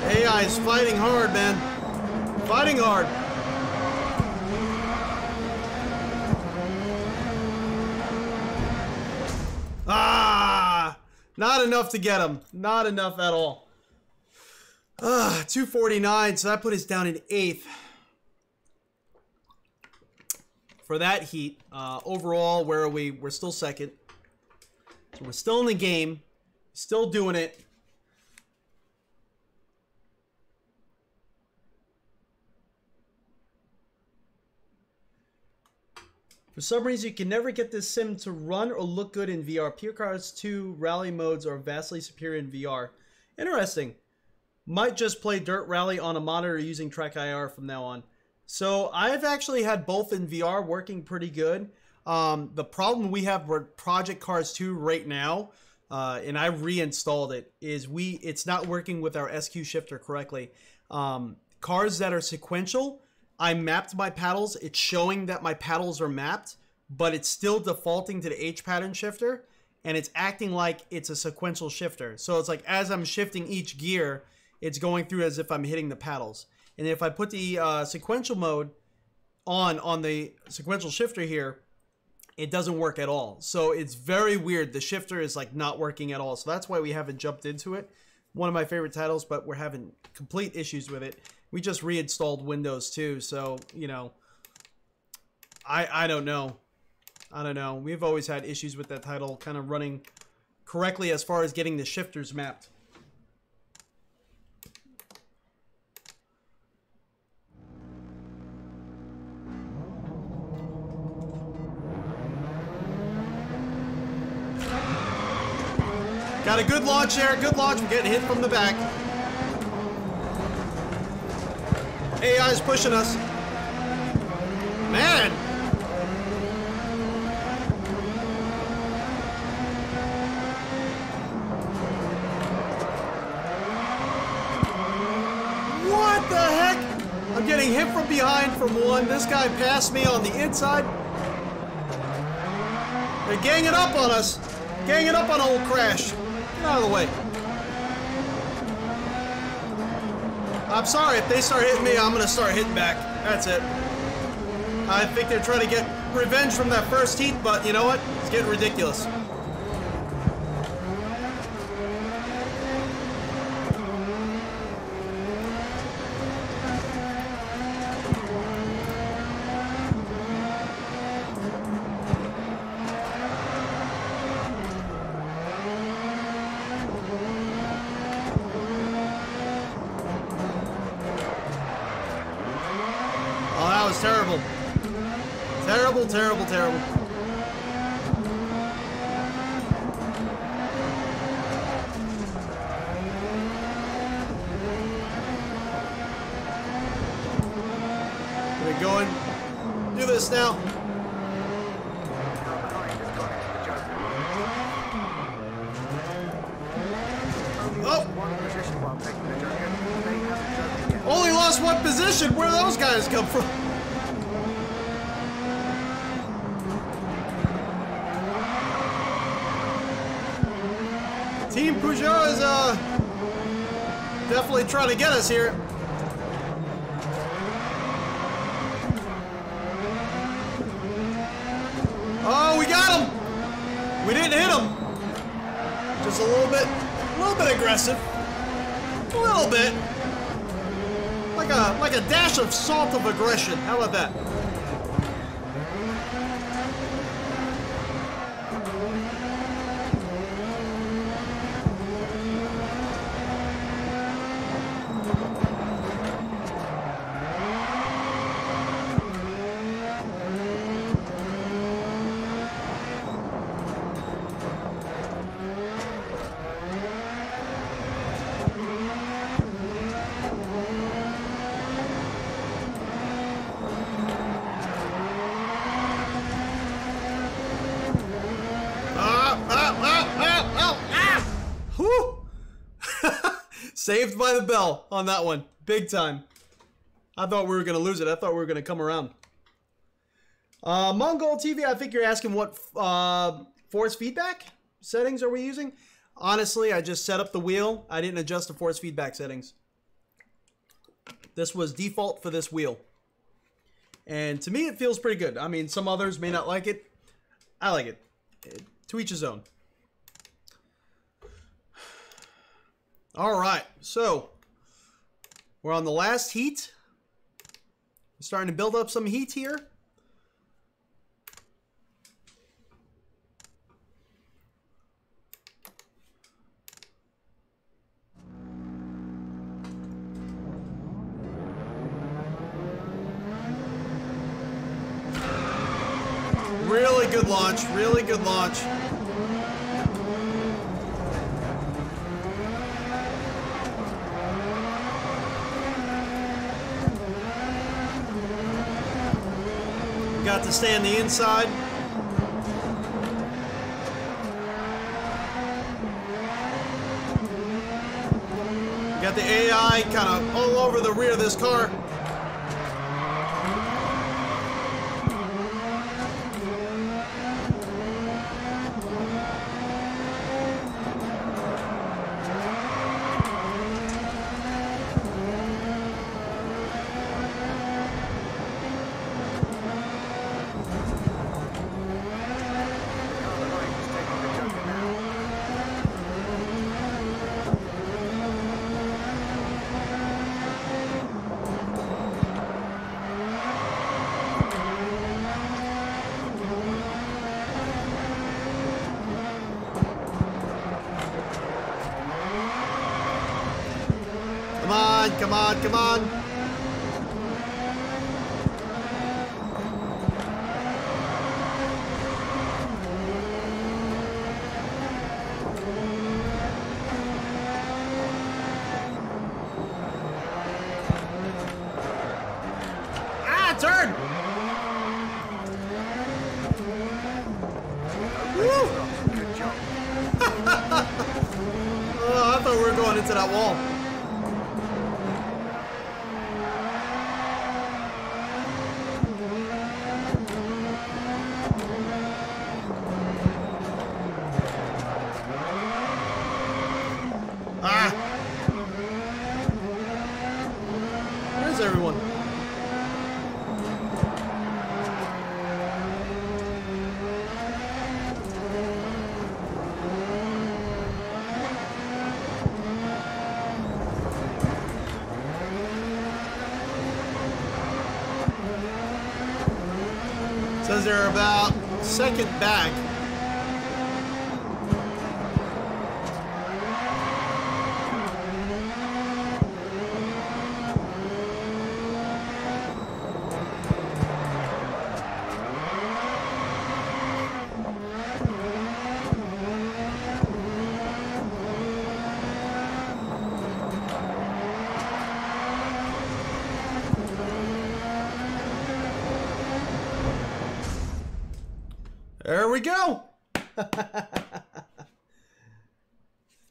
Speaker 1: AI is fighting hard, man. Fighting hard. Not enough to get him. Not enough at all. 249, so that put us down in 8th. For that heat, overall, where are we? We're still 2nd. So we're still in the game. Still doing it. For some reason, you can never get this sim to run or look good in VR. PCI 2 rally modes are vastly superior in VR. Interesting. Might just play Dirt Rally on a monitor using Track IR from now on. So I've actually had both in VR working pretty good. The problem we have with Project Cars 2 right now, and I reinstalled it, is it's not working with our SQ shifter correctly. Cars that are sequential, I mapped my paddles. It's showing that my paddles are mapped, but it's still defaulting to the H pattern shifter, and it's acting like it's a sequential shifter. So it's like as I'm shifting each gear, it's going through as if I'm hitting the paddles. And if I put the sequential mode on the sequential shifter here, it doesn't work at all. So it's very weird. The shifter is like not working at all. So that's why we haven't jumped into it. One of my favorite titles, but we're having complete issues with it. We just reinstalled Windows too, so, you know, I don't know. I don't know. We've always had issues with that title kind of running correctly as far as getting the shifters mapped. Got a good launch there. Good launch. We're getting hit from the back. AI is pushing us. Man. What the heck? I'm getting hit from behind from one. This guy passed me on the inside. They're ganging up on us. Ganging up on old Crash. Get out of the way. I'm sorry, if they start hitting me, I'm going to start hitting back. That's it. I think they're trying to get revenge from that first heat, but you know what? It's getting ridiculous. Terrible. Terrible, terrible, terrible. We're going. Do this now. Oh! Only lost one position. Where do those guys come from? Team Peugeot is definitely trying to get us here. Oh, we got him. We didn't hit him. Just a little bit aggressive. A little bit. Like a dash of salt of aggression. How about that? Saved by the bell on that one. Big time. I thought we were going to lose it. I thought we were going to come around. Mongol TV, I think you're asking what force feedback settings are we using? Honestly, I just set up the wheel. I didn't adjust the force feedback settings. This was default for this wheel. And to me, it feels pretty good. I mean, some others may not like it. I like it. To each his own. All right, so we're on the last heat. We're starting to build up some heat here. Really good launch, really good launch. Got to stay on the inside. Got the AI kind of all over the rear of this car. Come on, come on. Ah, turn! Woo!
Speaker 3: Good job.
Speaker 1: Oh, I thought we were going into that wall. Ah! Where's everyone? Says they're about second back. There we go.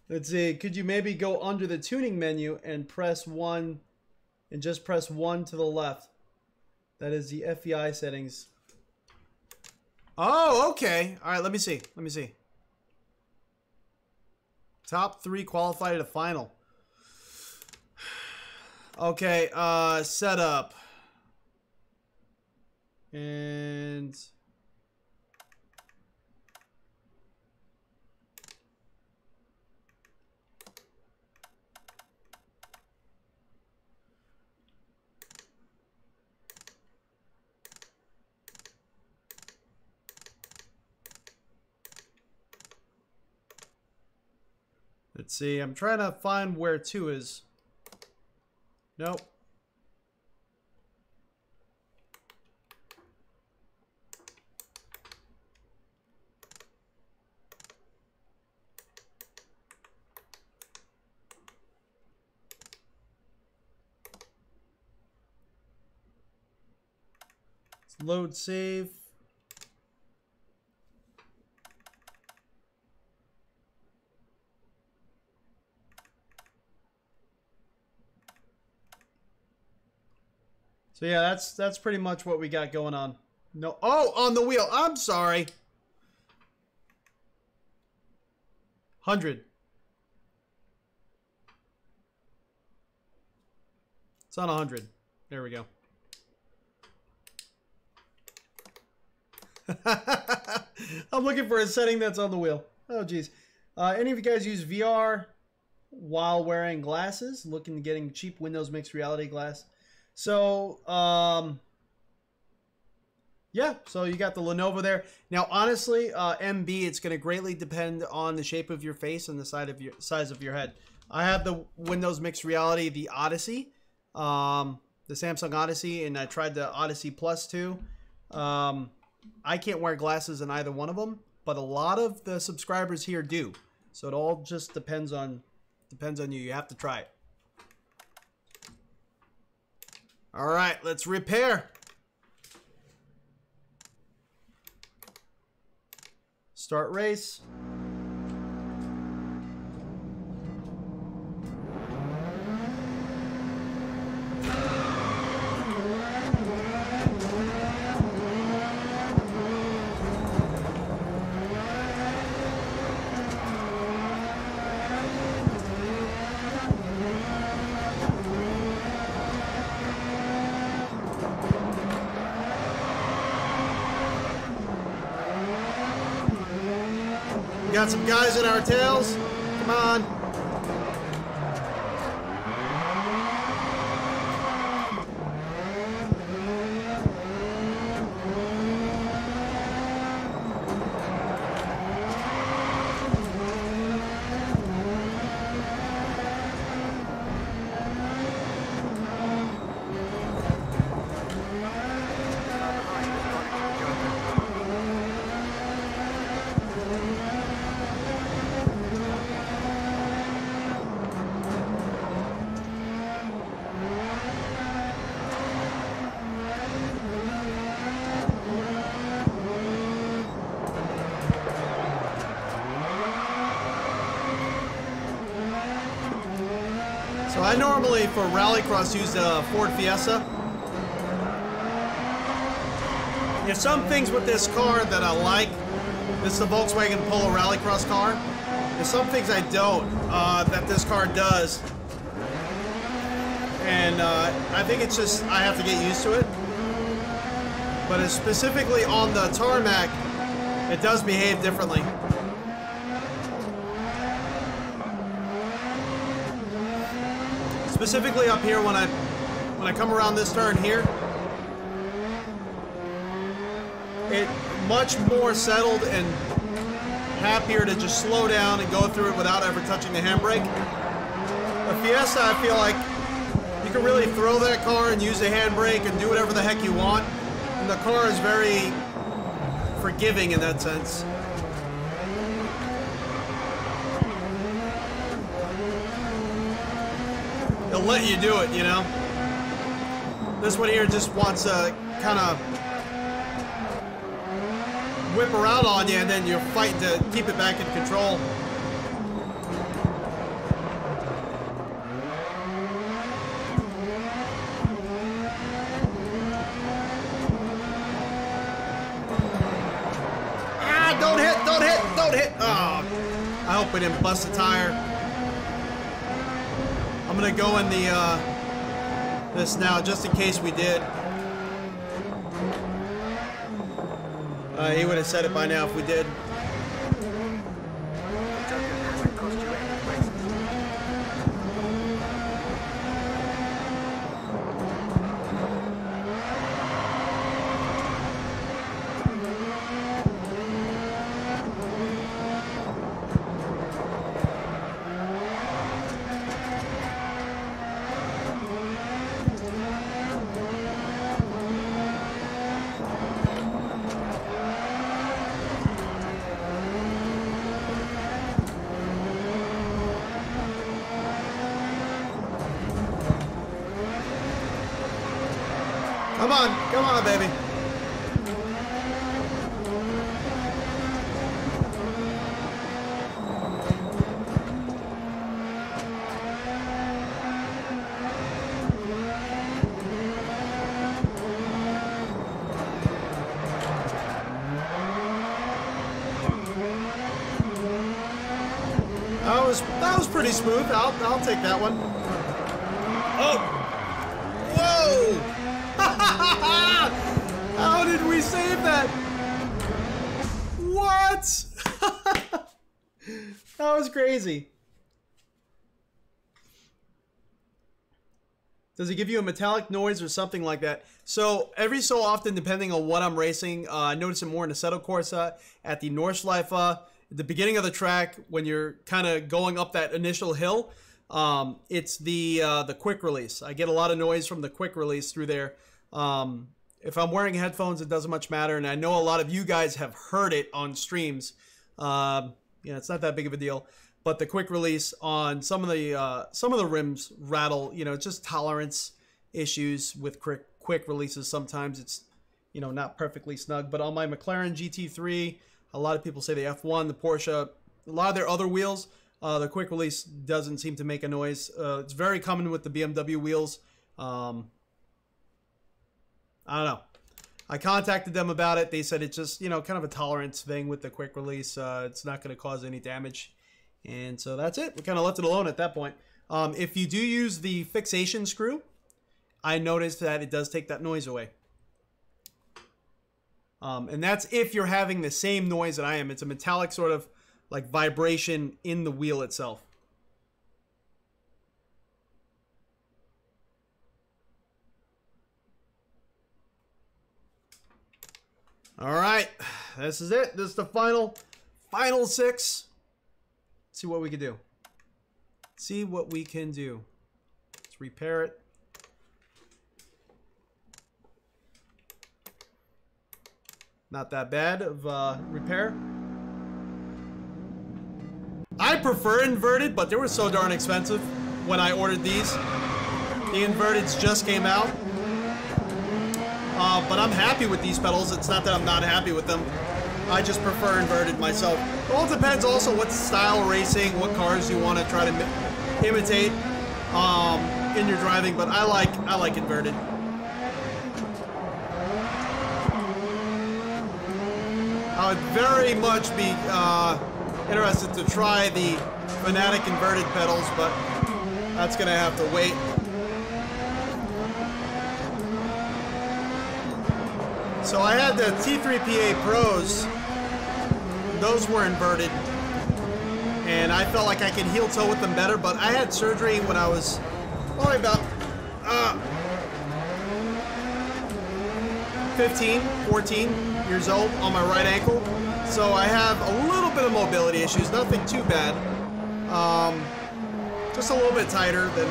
Speaker 1: Let's see. Could you maybe go under the tuning menu and press 1 and just press 1 to the left? That is the FEI settings. Oh, okay. All right, let me see. Let me see. Top 3 qualify to final. Okay, setup. And let's see. I'm trying to find where 2 is. Nope. Let's load save. So yeah, that's pretty much what we got going on. No, oh, on the wheel. I'm sorry. 100. It's on 100. There we go. I'm looking for a setting that's on the wheel. Oh, geez. Any of you guys use VR? while wearing glasses, looking to getting cheap Windows mixed reality glass. So, yeah, so you got the Lenovo there. Now, honestly, MB, it's going to greatly depend on the shape of your face and the size of your head. I have the Windows mixed reality, the Odyssey, the Samsung Odyssey, and I tried the Odyssey Plus too. I can't wear glasses in either one of them, but a lot of the subscribers here do. So it all just depends on you. You have to try it. All right, let's repair. Start race. We got some guys in our tails. Come on. So I normally, for rallycross, use a Ford Fiesta. There's some things with this car that I like. This is a Volkswagen Polo rallycross car. There's some things I don't that this car does. And I think it's just, I have to get used to it. But it's specifically on the tarmac, it does behave differently. Specifically up here when I come around this turn here, it's much more settled and happier to just slow down and go through it without ever touching the handbrake. The Fiesta, I feel like you can really throw that car and use the handbrake and do whatever the heck you want. And the car is very forgiving in that sense. They'll let you do it, you know? This one here just wants to kind of whip around on you, and then you're fighting to keep it back in control. Ah, don't hit, don't hit, don't hit. Oh, I hope we didn't bust a tire. I'm gonna go in the this now, just in case we did. He would have said it by now if we did. Come on, baby. That was pretty smooth. I'll take that one. Oh! Whoa! How did we save that? What? That was crazy. Does it give you a metallic noise or something like that? So every so often, depending on what I'm racing, I notice it more in the Assetto Corsa, at the Nordschleife, at the beginning of the track, when you're kind of going up that initial hill. It's the quick release. I get a lot of noise from the quick release through there. If I'm wearing headphones, it doesn't much matter, and I know a lot of you guys have heard it on streams. It's not that big of a deal. But the quick release on some of the rims rattle. It's just tolerance issues with quick releases. Sometimes it's not perfectly snug. But on my McLaren GT3, a lot of people say the F1, the Porsche, a lot of their other wheels, the quick release doesn't seem to make a noise. It's very common with the BMW wheels. I don't know. I contacted them about it. They said it's just kind of a tolerance thing with the quick release. It's not going to cause any damage. And so that's it. We kind of left it alone at that point. If you do use the fixation screw, I noticed that it does take that noise away. And that's if you're having the same noise that I am. It's a metallic sort of like vibration in the wheel itself. All right, this is it. This is the final 6. See what we can do. See what we can do. Let's repair it. Not that bad of repair. I prefer inverted, but they were so darn expensive when I ordered these. The inverteds just came out. But I'm happy with these pedals. It's not that I'm not happy with them. I just prefer inverted myself. It all depends also what style racing, what cars you want to try to imitate in your driving, but I like inverted. I would very much be interested to try the Fanatec inverted pedals, but that's gonna have to wait. So I had the T3PA Pros. Those were inverted, and I felt like I could heel toe with them better, but I had surgery when I was probably about 15, 14 years old on my right ankle. So I have a little bit of mobility issues, nothing too bad. Just a little bit tighter than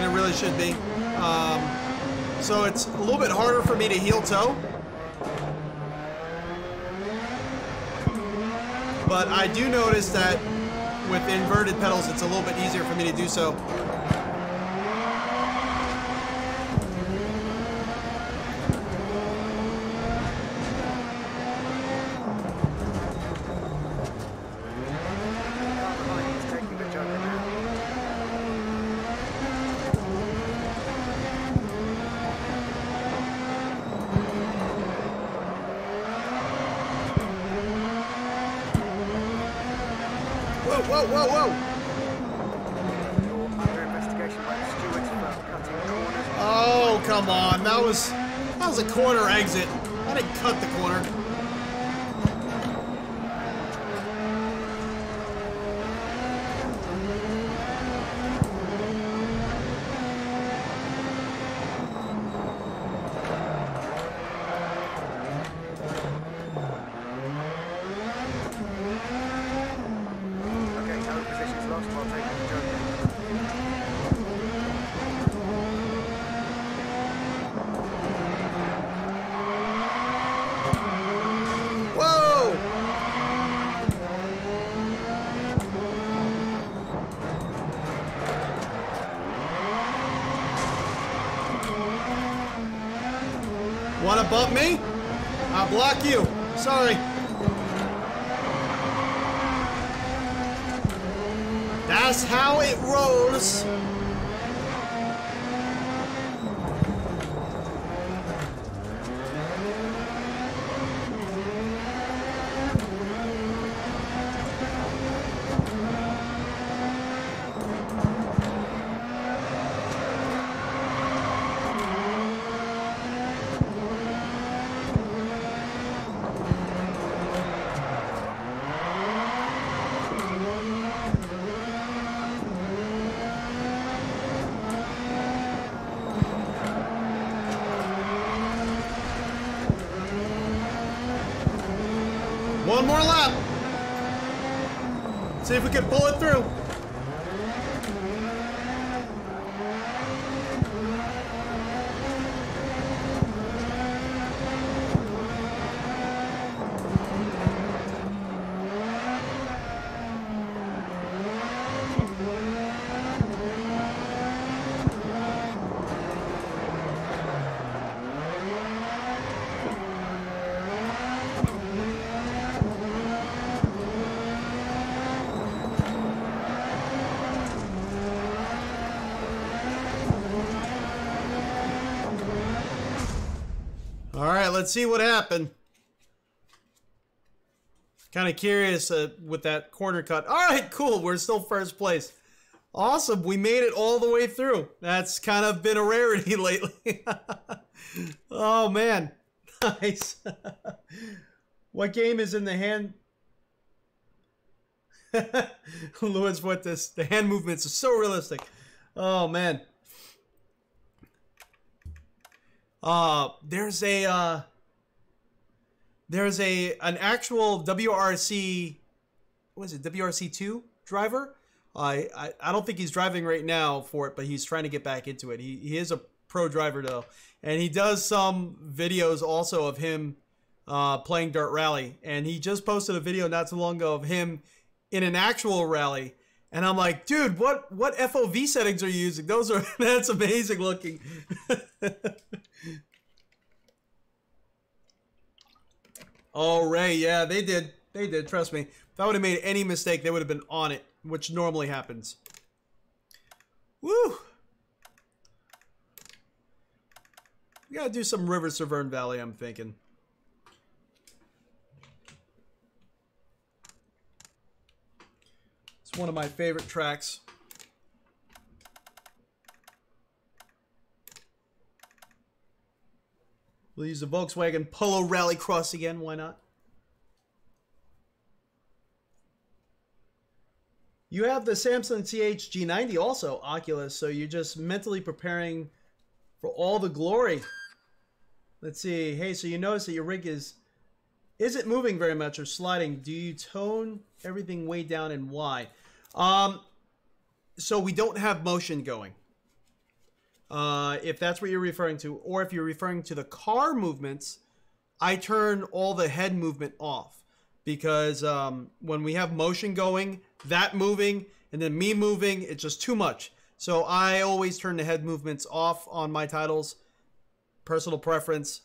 Speaker 1: it really should be. So it's a little bit harder for me to heel toe. But I do notice that with inverted pedals, it's a little bit easier for me to do so. Whoa, whoa, whoa!
Speaker 3: Under investigation by the stewards for cutting corners.
Speaker 1: Oh, come on. That was a corner exit. I didn't cut the corner. Wanna bump me? I'll block you. Sorry. That's how it rolls. One more lap. See if we can pull it through. All right, let's see what happened. Kind of curious with that corner cut. All right, cool. We're still first place. Awesome. We made it all the way through. That's kind of been a rarity lately. Oh, man. Nice. What game is in the hand? Lewis put this. The hand movements are so realistic. Oh, man. There's an actual WRC, what is it, WRC2 driver? I don't think he's driving right now for it, but he's trying to get back into it. He is a pro driver though, and he does some videos also of him playing dirt rally, and he just posted a video not too long ago of him in an actual rally. And I'm like, dude, what FOV settings are you using? That's amazing looking. Oh, Ray, yeah, they did. They did, trust me. If I would have made any mistake, they would have been on it, which normally happens. Woo! We gotta do some River Severn Valley, I'm thinking. It's one of my favorite tracks. We'll use the Volkswagen Polo Rallycross again. Why not? You have the Samsung CH-G90 also, Oculus, so you're just mentally preparing for all the glory. Let's see. Hey, so you notice that your rig isn't moving very much or sliding. Do you tone everything way down, and why? So we don't have motion going. If that's what you're referring to, or if you're referring to the car movements, I turn all the head movement off, because when we have motion going, that moving, and then me moving, it's just too much. So I always turn the head movements off on my titles. Personal preference.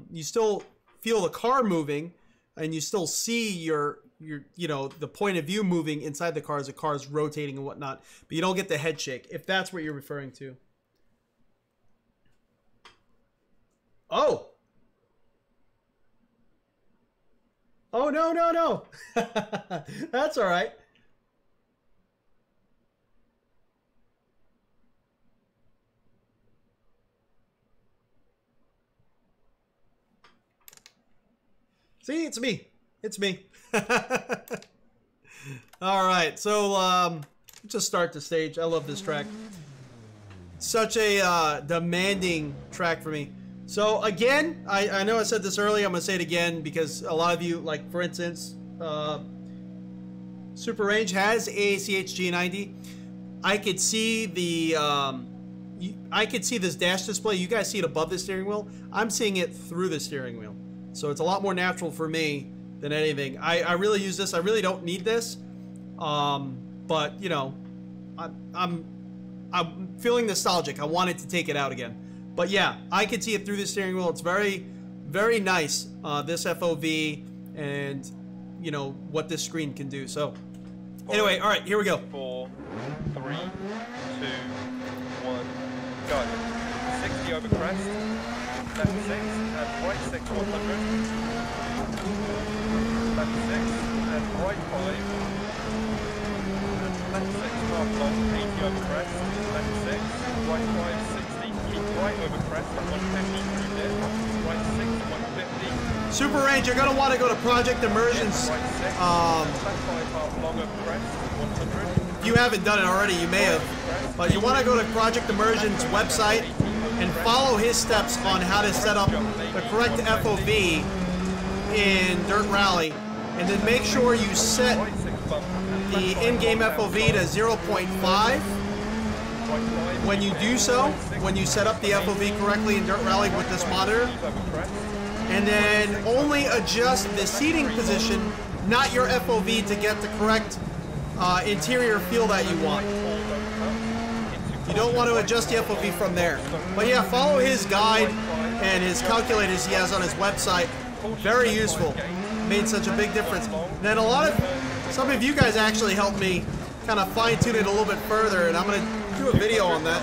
Speaker 1: You still feel the car moving, and you still see your the point of view moving inside the car as the car's rotating and whatnot, but you don't get the head shake, if that's what you're referring to. Oh! Oh, no, no, no! That's alright. See, it's me. It's me. Alright, so, just start the stage. I love this track. Such a demanding track for me. So again, I know I said this earlier, I'm going to say it again because a lot of you, like for instance, Super Range has AACH-G90. I could see the, I could see this dash display. You guys see it above the steering wheel. I'm seeing it through the steering wheel. So it's a lot more natural for me than anything. I really use this. I really don't need this. But you know, I'm feeling nostalgic. I wanted to take it out again. But yeah, I can see it through the steering wheel. It's very, very nice, this FOV, and, you know, what this screen can do. So, anyway, all right, here we go. 4, 3, 2, 1, go. 60 over crest, left 6, and right 6, 100. Left 6, and right 5. Left 6, half long, 80 over crest, left 6, right 5, 60. Right over crest, 150 through there, right 6, 150. Super Range, you're going to want to go to Project Immersion's,
Speaker 2: right 6, left 5 half long over crest, 100.
Speaker 1: If you haven't done it already, you may have, but you want to go to Project Immersion's website and follow his steps on how to set up the correct FOV in Dirt Rally, And then make sure you set
Speaker 2: Right 6 bump.
Speaker 1: the in-game FOV to 0.5. When you do so, when you set up the FOV correctly in Dirt Rally with this monitor, and then only adjust the seating position, not your FOV, to get the correct interior feel that you want. You don't want to adjust the FOV from there. But yeah, follow his guide and his calculators he has on his website. Very useful. Made such a big difference. And then some of you guys actually helped me kind of fine tune it a little bit further, and I'm going to do a video on that.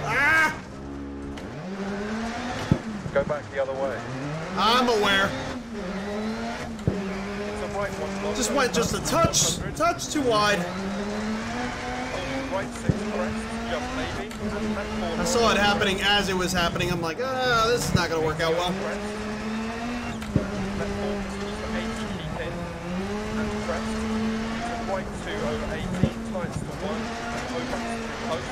Speaker 1: Ah!
Speaker 2: Go back the other way.
Speaker 1: I'm aware.
Speaker 2: It's a right one long.
Speaker 1: Just went just a touch too wide.
Speaker 2: Right 6 crest, jump maybe.
Speaker 1: I saw it happening as it was happening. I'm like, this is not going to work out well.
Speaker 2: Left 4 continues for 80, keep in. And crest. To right 2 over 80, times to 1. Over post.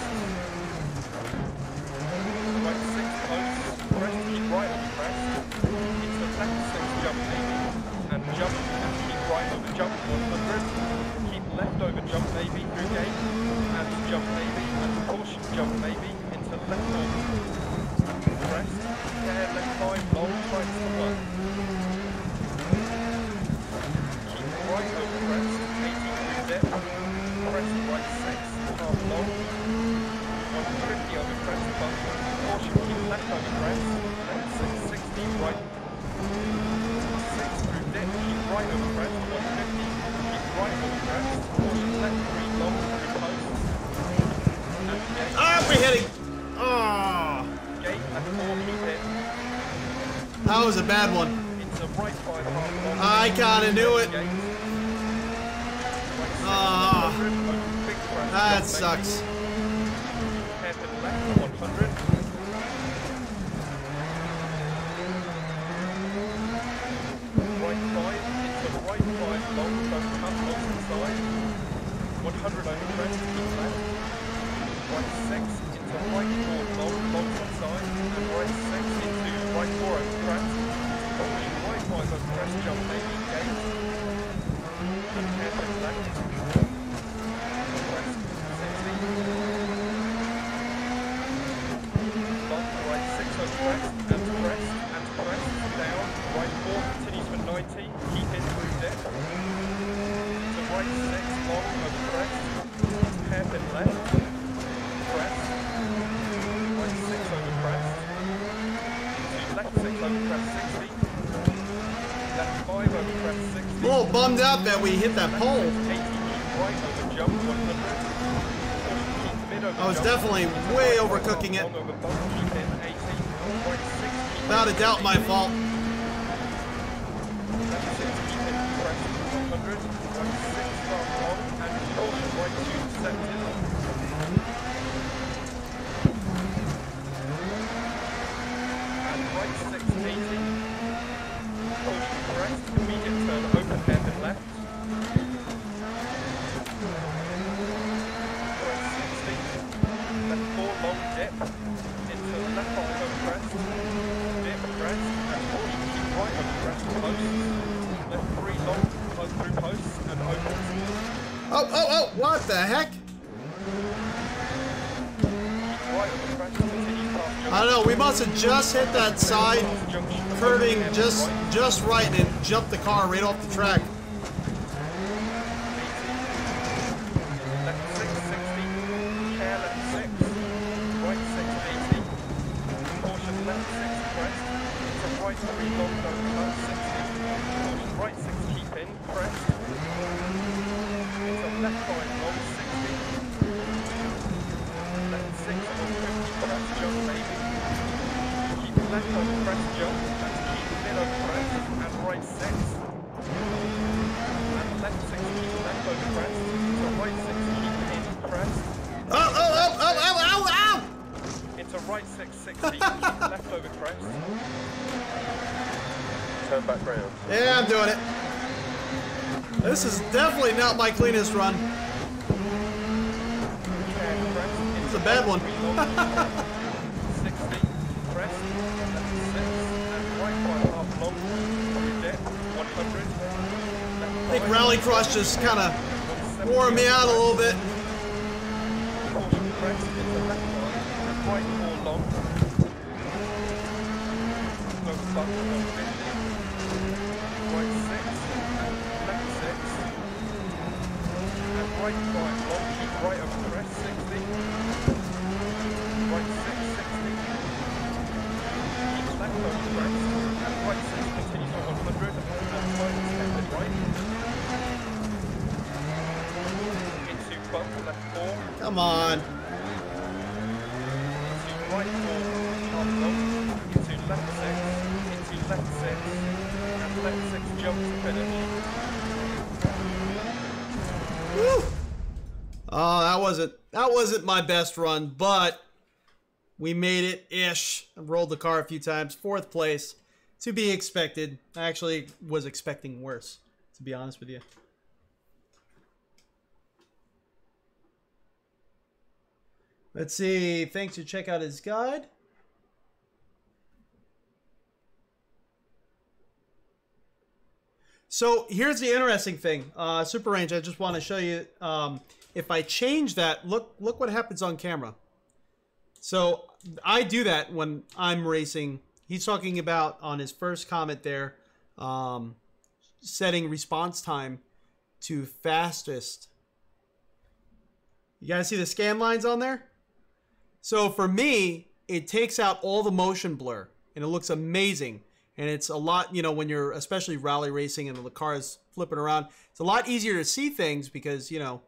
Speaker 2: Right 6 post. Crest, keep right over crest. Into left 6 jump maybe. And jump and keep right over jump 100. Keep left over jump maybe through gate. And jump maybe. And caution jump maybe. Into left 4. Crest. Care left 5 long. Right to 1. Keep right over crest. 80 through dip. Crest right 6. Half long. 150 over crest bump. Caution keep left over crest. Left 660 right. 6 through dip. Keep right over crest. 150. Keep right over crest. Caution left 3 long through post. And gate.
Speaker 1: Ah, we're hitting. Ah,
Speaker 2: Gate left 4 keep in.
Speaker 1: that was a bad one.
Speaker 2: Into right 5 half long.
Speaker 1: I kind of knew it.
Speaker 2: Gate. Right 6
Speaker 1: Ah,
Speaker 2: 100 over big crest.
Speaker 1: that
Speaker 2: jump
Speaker 1: sucks.
Speaker 2: maybe. Hairpin left 100. Right 5 into right 5 long, don't cut long inside. 100 over crest, keep left. Right 6 into right 4 long, long inside. And right 6 into right 4 over crest. Pushing right 5 over crest, jump maybe, gate. And hairpin left. Crest 60. Long, right 6 over crest, and crest, down, right 4 continues for 90, keep in through dip. To right 6, long over crest, hairpin left, crest, right 6 over crest, into left 6 over crest 60, left 5 over crest 60.
Speaker 1: A little bummed out that we hit that pole.
Speaker 2: 80, keep right over jump 100. Mid over
Speaker 1: I was
Speaker 2: jump,
Speaker 1: definitely way overcooking it.
Speaker 2: long over bump, keep in 80, right 6, keep
Speaker 1: Without a doubt, my fault.
Speaker 2: left 6, keep in crest 100, right 6 half long, and caution right 2 deceptive. And right 6, 80. Caution crest, immediate turn, open hairpin left. Crest 60. Left 4 long dip. Into left 5 over crest. Dip crest, and caution keep right over crest, post. Left 3 long, close through posts, and open.
Speaker 1: Oh, what the heck?
Speaker 2: Right over crest, continue past junction.
Speaker 1: I don't know, we must have just hit that side, curving just right, and it jumped the car right off the track.
Speaker 2: Left 6, 60. Care left 6. Right 6, 80. Caution left 6, crest. Into right 3 long, don't cut, 60. Caution right 6, keep in, crest. Into left 5 long, 60. Left 6 long, 50, crest, jump maybe. Keep left over crest, jump, and keep mid over crest, and right 6. And left 6, keep left over crest. Into right 6, keep in, crest.
Speaker 1: Oh!
Speaker 2: Into right 6, 60, keep left over crest. turn back round.
Speaker 1: Yeah, I'm doing it. This is definitely not my cleanest run. It's a bad one.
Speaker 2: 60, press, that's 6, and right 5.5 long, on your deck, 100.
Speaker 1: I think Rallycross just kind of wore me out a little bit.
Speaker 2: Caution press into left 5, and right 4 long. Go stuck, go 50. Right 6, and left 6. And right 5 long, keep right over press, 60. Right 6, 60. Keep left over press, and right 6 continues on 100. And right 10 right. Into bump, left 4.
Speaker 1: Come on.
Speaker 2: Into right 4, half long. Into left 6. Into left 6. And left 6 jump to finish.
Speaker 1: Woo. Oh, that wasn't my best run, but we made it ish. I rolled the car a few times. 4th place, to be expected. I actually was expecting worse, to be honest with you. Let's see. Thanks to check out his guide. So here's the interesting thing. Super Range, I just want to show you. If I change that, look what happens on camera. So I do that when I'm racing. He's talking about on his first comment there, setting response time to fastest. You guys see the scan lines on there? So for me, it takes out all the motion blur and it looks amazing. And it's a lot, you know, when you're especially rally racing and the car is flipping around, it's a lot easier to see things because, you know,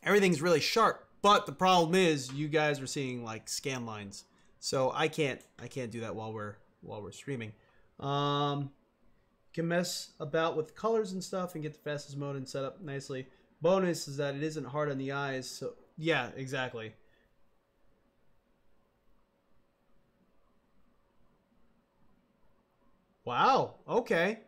Speaker 1: everything's really sharp. But the problem is you guys are seeing like scan lines. So I can't do that while we're streaming. Can mess about with colors and stuff and get the fastest mode and set up nicely. Bonus is that it isn't hard on the eyes. So yeah, exactly. Wow, okay.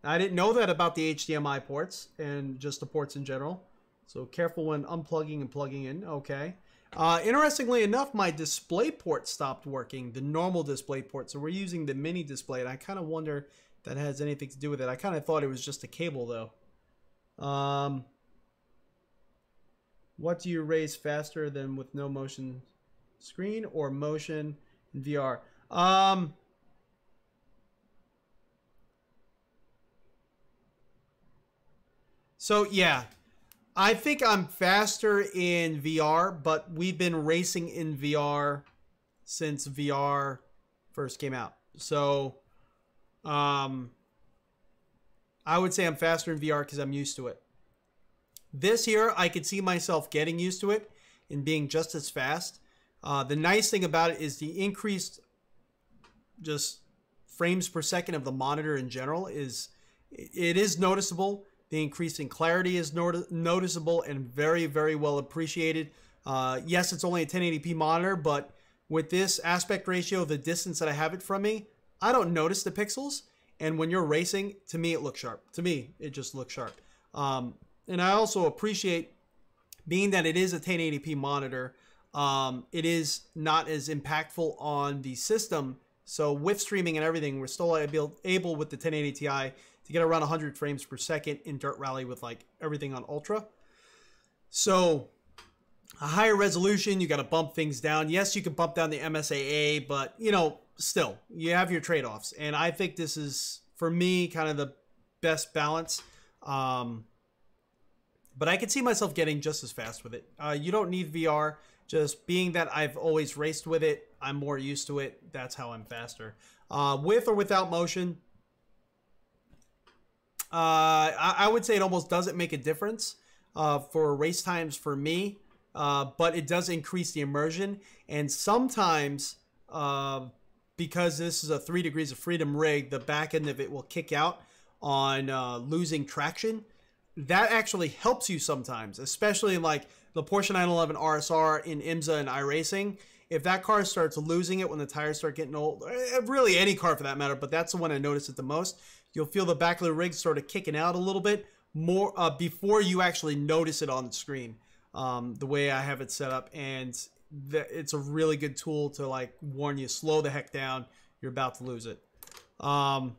Speaker 1: I didn't know that about the HDMI ports and just the ports in general. So careful when unplugging and plugging in, okay. Interestingly enough, my display port stopped working, the normal display port. So we're using the mini display, and I kind of wonder if that has anything to do with it. I kind of thought it was just a cable, though. What do you race faster than with no motion screen or motion in VR? So yeah, I think I'm faster in VR, but we've been racing in VR since VR first came out. So I would say I'm faster in VR because I'm used to it. This here, I could see myself getting used to it and being just as fast. The nice thing about it is the increased just frames per second of the monitor in general is noticeable. The increase in clarity is noticeable and very, very well appreciated. Yes, it's only a 1080p monitor, but with this aspect ratio, the distance that I have it from me, I don't notice the pixels. And when you're racing, to me, it looks sharp. To me, it just looks sharp. And I also appreciate, being that it is a 1080p monitor, it is not as impactful on the system. So with streaming and everything, we're still able with the 1080 Ti to get around 100 frames per second in Dirt Rally with like everything on Ultra. So a higher resolution, you got to bump things down. Yes, you can bump down the MSAA, but you know, still, you have your trade-offs. And I think this is, for me, kind of the best balance. But I could see myself getting just as fast with it. You don't need VR. Just being that I've always raced with it, I'm more used to it. That's how I'm faster. With or without motion, I would say it almost doesn't make a difference for race times for me, but it does increase the immersion. And sometimes, because this is a 3 degrees of freedom rig, the back end of it will kick out on losing traction. That actually helps you sometimes, especially in like the Porsche 911 RSR in IMSA and iRacing. if that car starts losing it when the tires start getting old, really any car for that matter, but that's the one I noticed it the most, you'll feel the back of the rig sort of kicking out a little bit more before you actually notice it on the screen, the way I have it set up. And it's a really good tool to like warn you, slow the heck down, you're about to lose it. But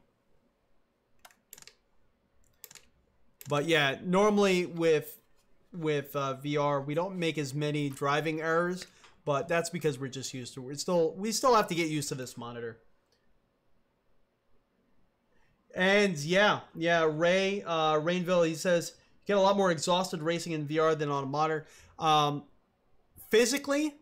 Speaker 1: yeah, normally with VR, we don't make as many driving errors, but that's because we're just used to it. We still have to get used to this monitor. And yeah, Rainville, he says, you get a lot more exhausted racing in VR than on a monitor. Physically,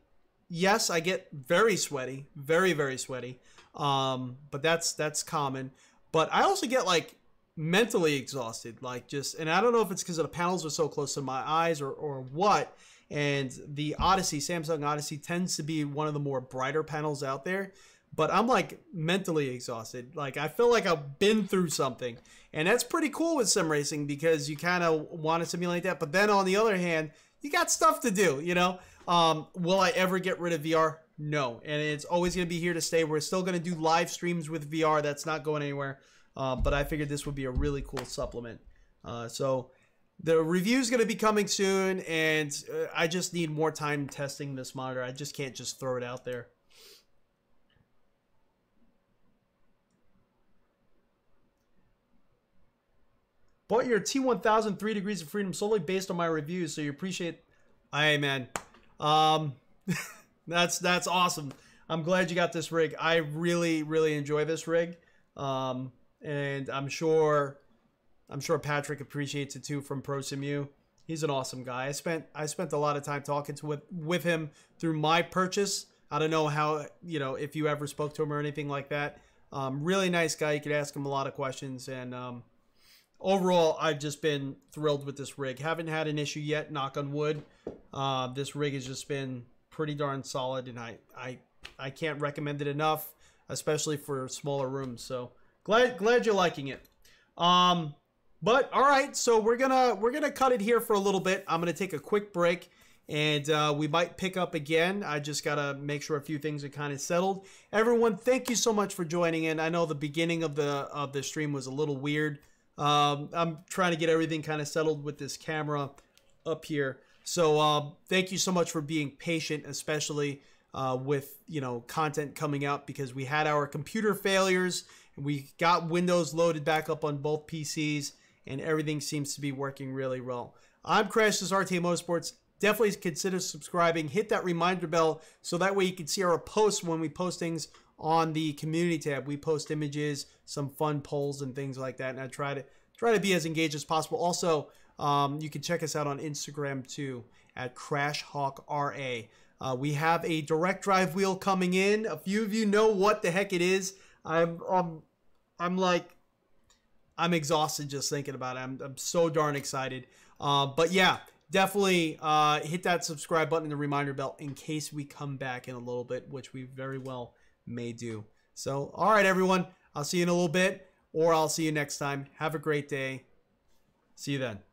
Speaker 1: yes, I get very sweaty, very, very sweaty. But that's common. But I also get like mentally exhausted, like just, and I don't know if it's because the panels are so close to my eyes or what. And the Odyssey, Samsung Odyssey, tends to be one of the more brighter panels out there. But I'm like mentally exhausted. Like I feel like I've been through something, and that's pretty cool with sim racing because you kind of want to simulate that. But then on the other hand, you got stuff to do. You know, will I ever get rid of VR? No, and it's always going to be here to stay. We're still going to do live streams with VR. That's not going anywhere. But I figured this would be a really cool supplement. So the review is going to be coming soon, and I just need more time testing this monitor. I just can't just throw it out there. Bought your T1000 3 Degrees of Freedom solely based on my reviews, so you appreciate. Hey man, that's awesome. I'm glad you got this rig. I really enjoy this rig, and I'm sure Patrick appreciates it too from Prosimu. He's an awesome guy. I spent a lot of time talking with him through my purchase. I don't know how, you know, if you ever spoke to him or anything like that. Really nice guy. You could ask him a lot of questions, and overall, I've just been thrilled with this rig. Haven't had an issue yet, knock on wood. This rig has just been pretty darn solid, and I can't recommend it enough, especially for smaller rooms. So glad you're liking it. But all right, so we're gonna cut it here for a little bit. I'm gonna take a quick break, and we might pick up again. I just gotta make sure a few things are kind of settled. Everyone, thank you so much for joining in. I know the beginning of the stream was a little weird. I'm trying to get everything kind of settled with this camera up here. So thank you so much for being patient, especially with, you know, content coming out, because we had our computer failures and we got Windows loaded back up on both PCs, and everything seems to be working really well. I'm Crash, this is RTA Motorsports. Definitely consider subscribing. Hit that reminder bell so that way you can see our posts when we post things on the community tab. We post images, some fun polls and things like that, and I try to be as engaged as possible. Also, you can check us out on Instagram too at CrashHawkRA. We have a direct drive wheel coming in. A few of you know what the heck it is. I'm exhausted just thinking about it. I'm so darn excited. But yeah, definitely hit that subscribe button and the reminder bell in case we come back in a little bit, which we very well may do. So, all right, everyone. I'll see you in a little bit, or I'll see you next time. Have a great day. See you then.